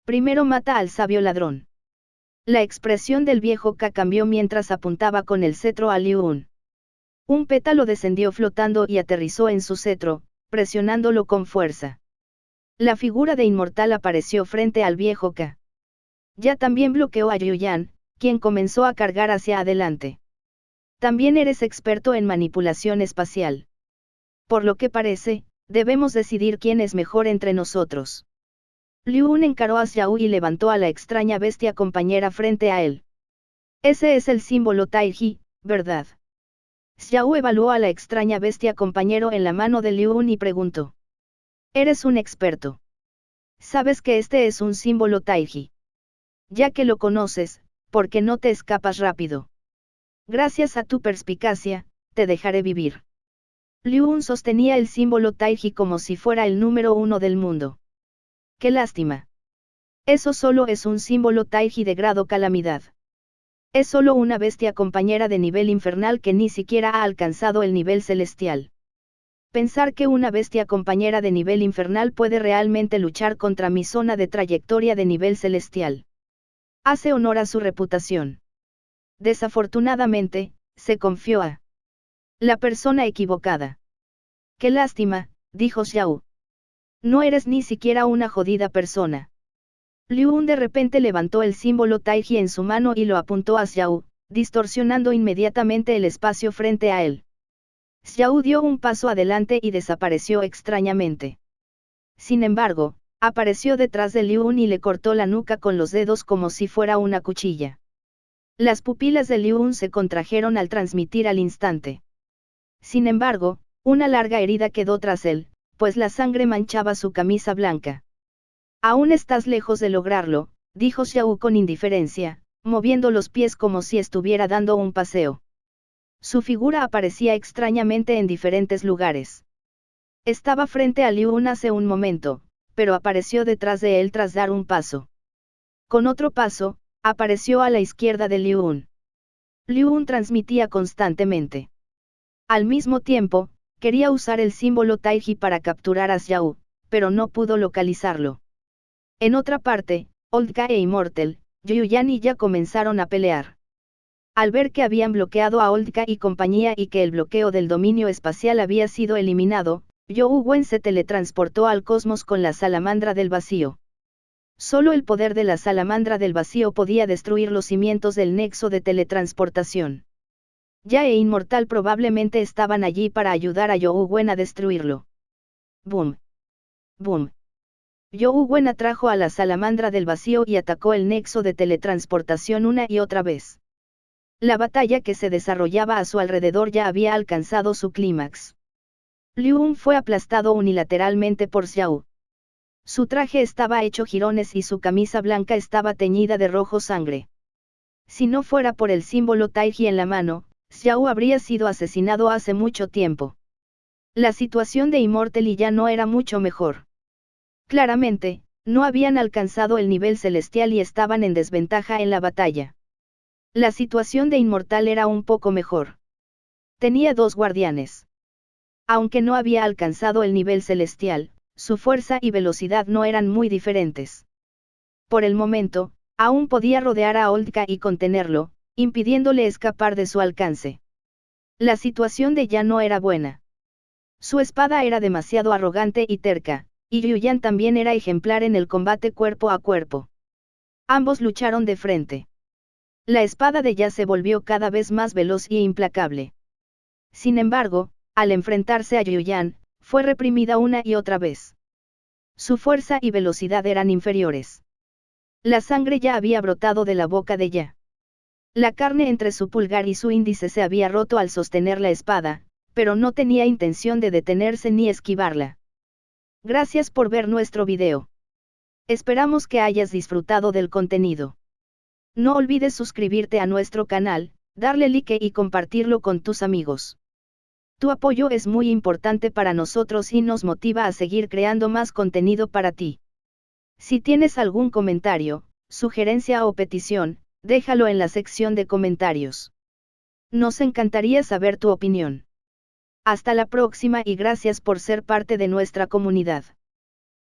Primero mata al sabio ladrón. La expresión del viejo Ka cambió mientras apuntaba con el cetro a Liu Un. Un pétalo descendió flotando y aterrizó en su cetro, presionándolo con fuerza. La figura de Inmortal apareció frente al viejo K. Ya también bloqueó a Yuyan, quien comenzó a cargar hacia adelante. También eres experto en manipulación espacial. Por lo que parece, debemos decidir quién es mejor entre nosotros. Liu Un encaró a Xiao y levantó a la extraña bestia compañera frente a él. Ese es el símbolo Taiji, ¿verdad? Xiao evaluó a la extraña bestia compañero en la mano de Liu Un y preguntó. Eres un experto. Sabes que este es un símbolo Taiji. Ya que lo conoces, ¿por qué no te escapas rápido? Gracias a tu perspicacia, te dejaré vivir. Liu Un sostenía el símbolo Taiji como si fuera el número 1 del mundo. ¡Qué lástima! Eso solo es un símbolo Taiji de grado calamidad. Es solo una bestia compañera de nivel infernal que ni siquiera ha alcanzado el nivel celestial. Pensar que una bestia compañera de nivel infernal puede realmente luchar contra mi zona de trayectoria de nivel celestial. Hace honor a su reputación. Desafortunadamente, se confió a la persona equivocada. Qué lástima, dijo Xiao. No eres ni siquiera una jodida persona. Liu Un de repente levantó el símbolo Taiji en su mano y lo apuntó a Xiao, distorsionando inmediatamente el espacio frente a él. Xiao dio un paso adelante y desapareció extrañamente. Sin embargo, apareció detrás de Liu Un y le cortó la nuca con los dedos como si fuera una cuchilla. Las pupilas de Liu Un se contrajeron al transmitir al instante. Sin embargo, una larga herida quedó tras él, pues la sangre manchaba su camisa blanca. Aún estás lejos de lograrlo, dijo Xiao con indiferencia, moviendo los pies como si estuviera dando un paseo. Su figura aparecía extrañamente en diferentes lugares. Estaba frente a Liu Un hace un momento, pero apareció detrás de él tras dar un paso. Con otro paso, apareció a la izquierda de Liu Un. Liu Un transmitía constantemente. Al mismo tiempo, quería usar el símbolo Taiji para capturar a Xiao, pero no pudo localizarlo. En otra parte, Oldka e Immortal, Yuyan y Ya comenzaron a pelear. Al ver que habían bloqueado a Oldka y compañía y que el bloqueo del dominio espacial había sido eliminado, You Wen se teletransportó al cosmos con la salamandra del vacío. Solo el poder de la salamandra del vacío podía destruir los cimientos del nexo de teletransportación. Ya e Inmortal probablemente estaban allí para ayudar a You Wen a destruirlo. Boom. Boom. You Wen atrajo a la salamandra del vacío y atacó el nexo de teletransportación una y otra vez. La batalla que se desarrollaba a su alrededor ya había alcanzado su clímax. Liu Un fue aplastado unilateralmente por Xiao. Su traje estaba hecho jirones y su camisa blanca estaba teñida de rojo sangre. Si no fuera por el símbolo Taiji en la mano, Xiao habría sido asesinado hace mucho tiempo. La situación de Immortal ya no era mucho mejor. Claramente, no habían alcanzado el nivel celestial y estaban en desventaja en la batalla. La situación de Inmortal era un poco mejor. Tenía 2 guardianes. Aunque no había alcanzado el nivel celestial, su fuerza y velocidad no eran muy diferentes. Por el momento, aún podía rodear a Oldka y contenerlo, impidiéndole escapar de su alcance. La situación de Ya no era buena. Su espada era demasiado arrogante y terca, y Yuyan también era ejemplar en el combate cuerpo a cuerpo. Ambos lucharon de frente. La espada de Ya se volvió cada vez más veloz y implacable. Sin embargo, al enfrentarse a Yuyan, fue reprimida una y otra vez. Su fuerza y velocidad eran inferiores. La sangre ya había brotado de la boca de Ya. La carne entre su pulgar y su índice se había roto al sostener la espada, pero no tenía intención de detenerse ni esquivarla. Gracias por ver nuestro video. Esperamos que hayas disfrutado del contenido. No olvides suscribirte a nuestro canal, darle like y compartirlo con tus amigos. Tu apoyo es muy importante para nosotros y nos motiva a seguir creando más contenido para ti. Si tienes algún comentario, sugerencia o petición, déjalo en la sección de comentarios. Nos encantaría saber tu opinión. Hasta la próxima y gracias por ser parte de nuestra comunidad.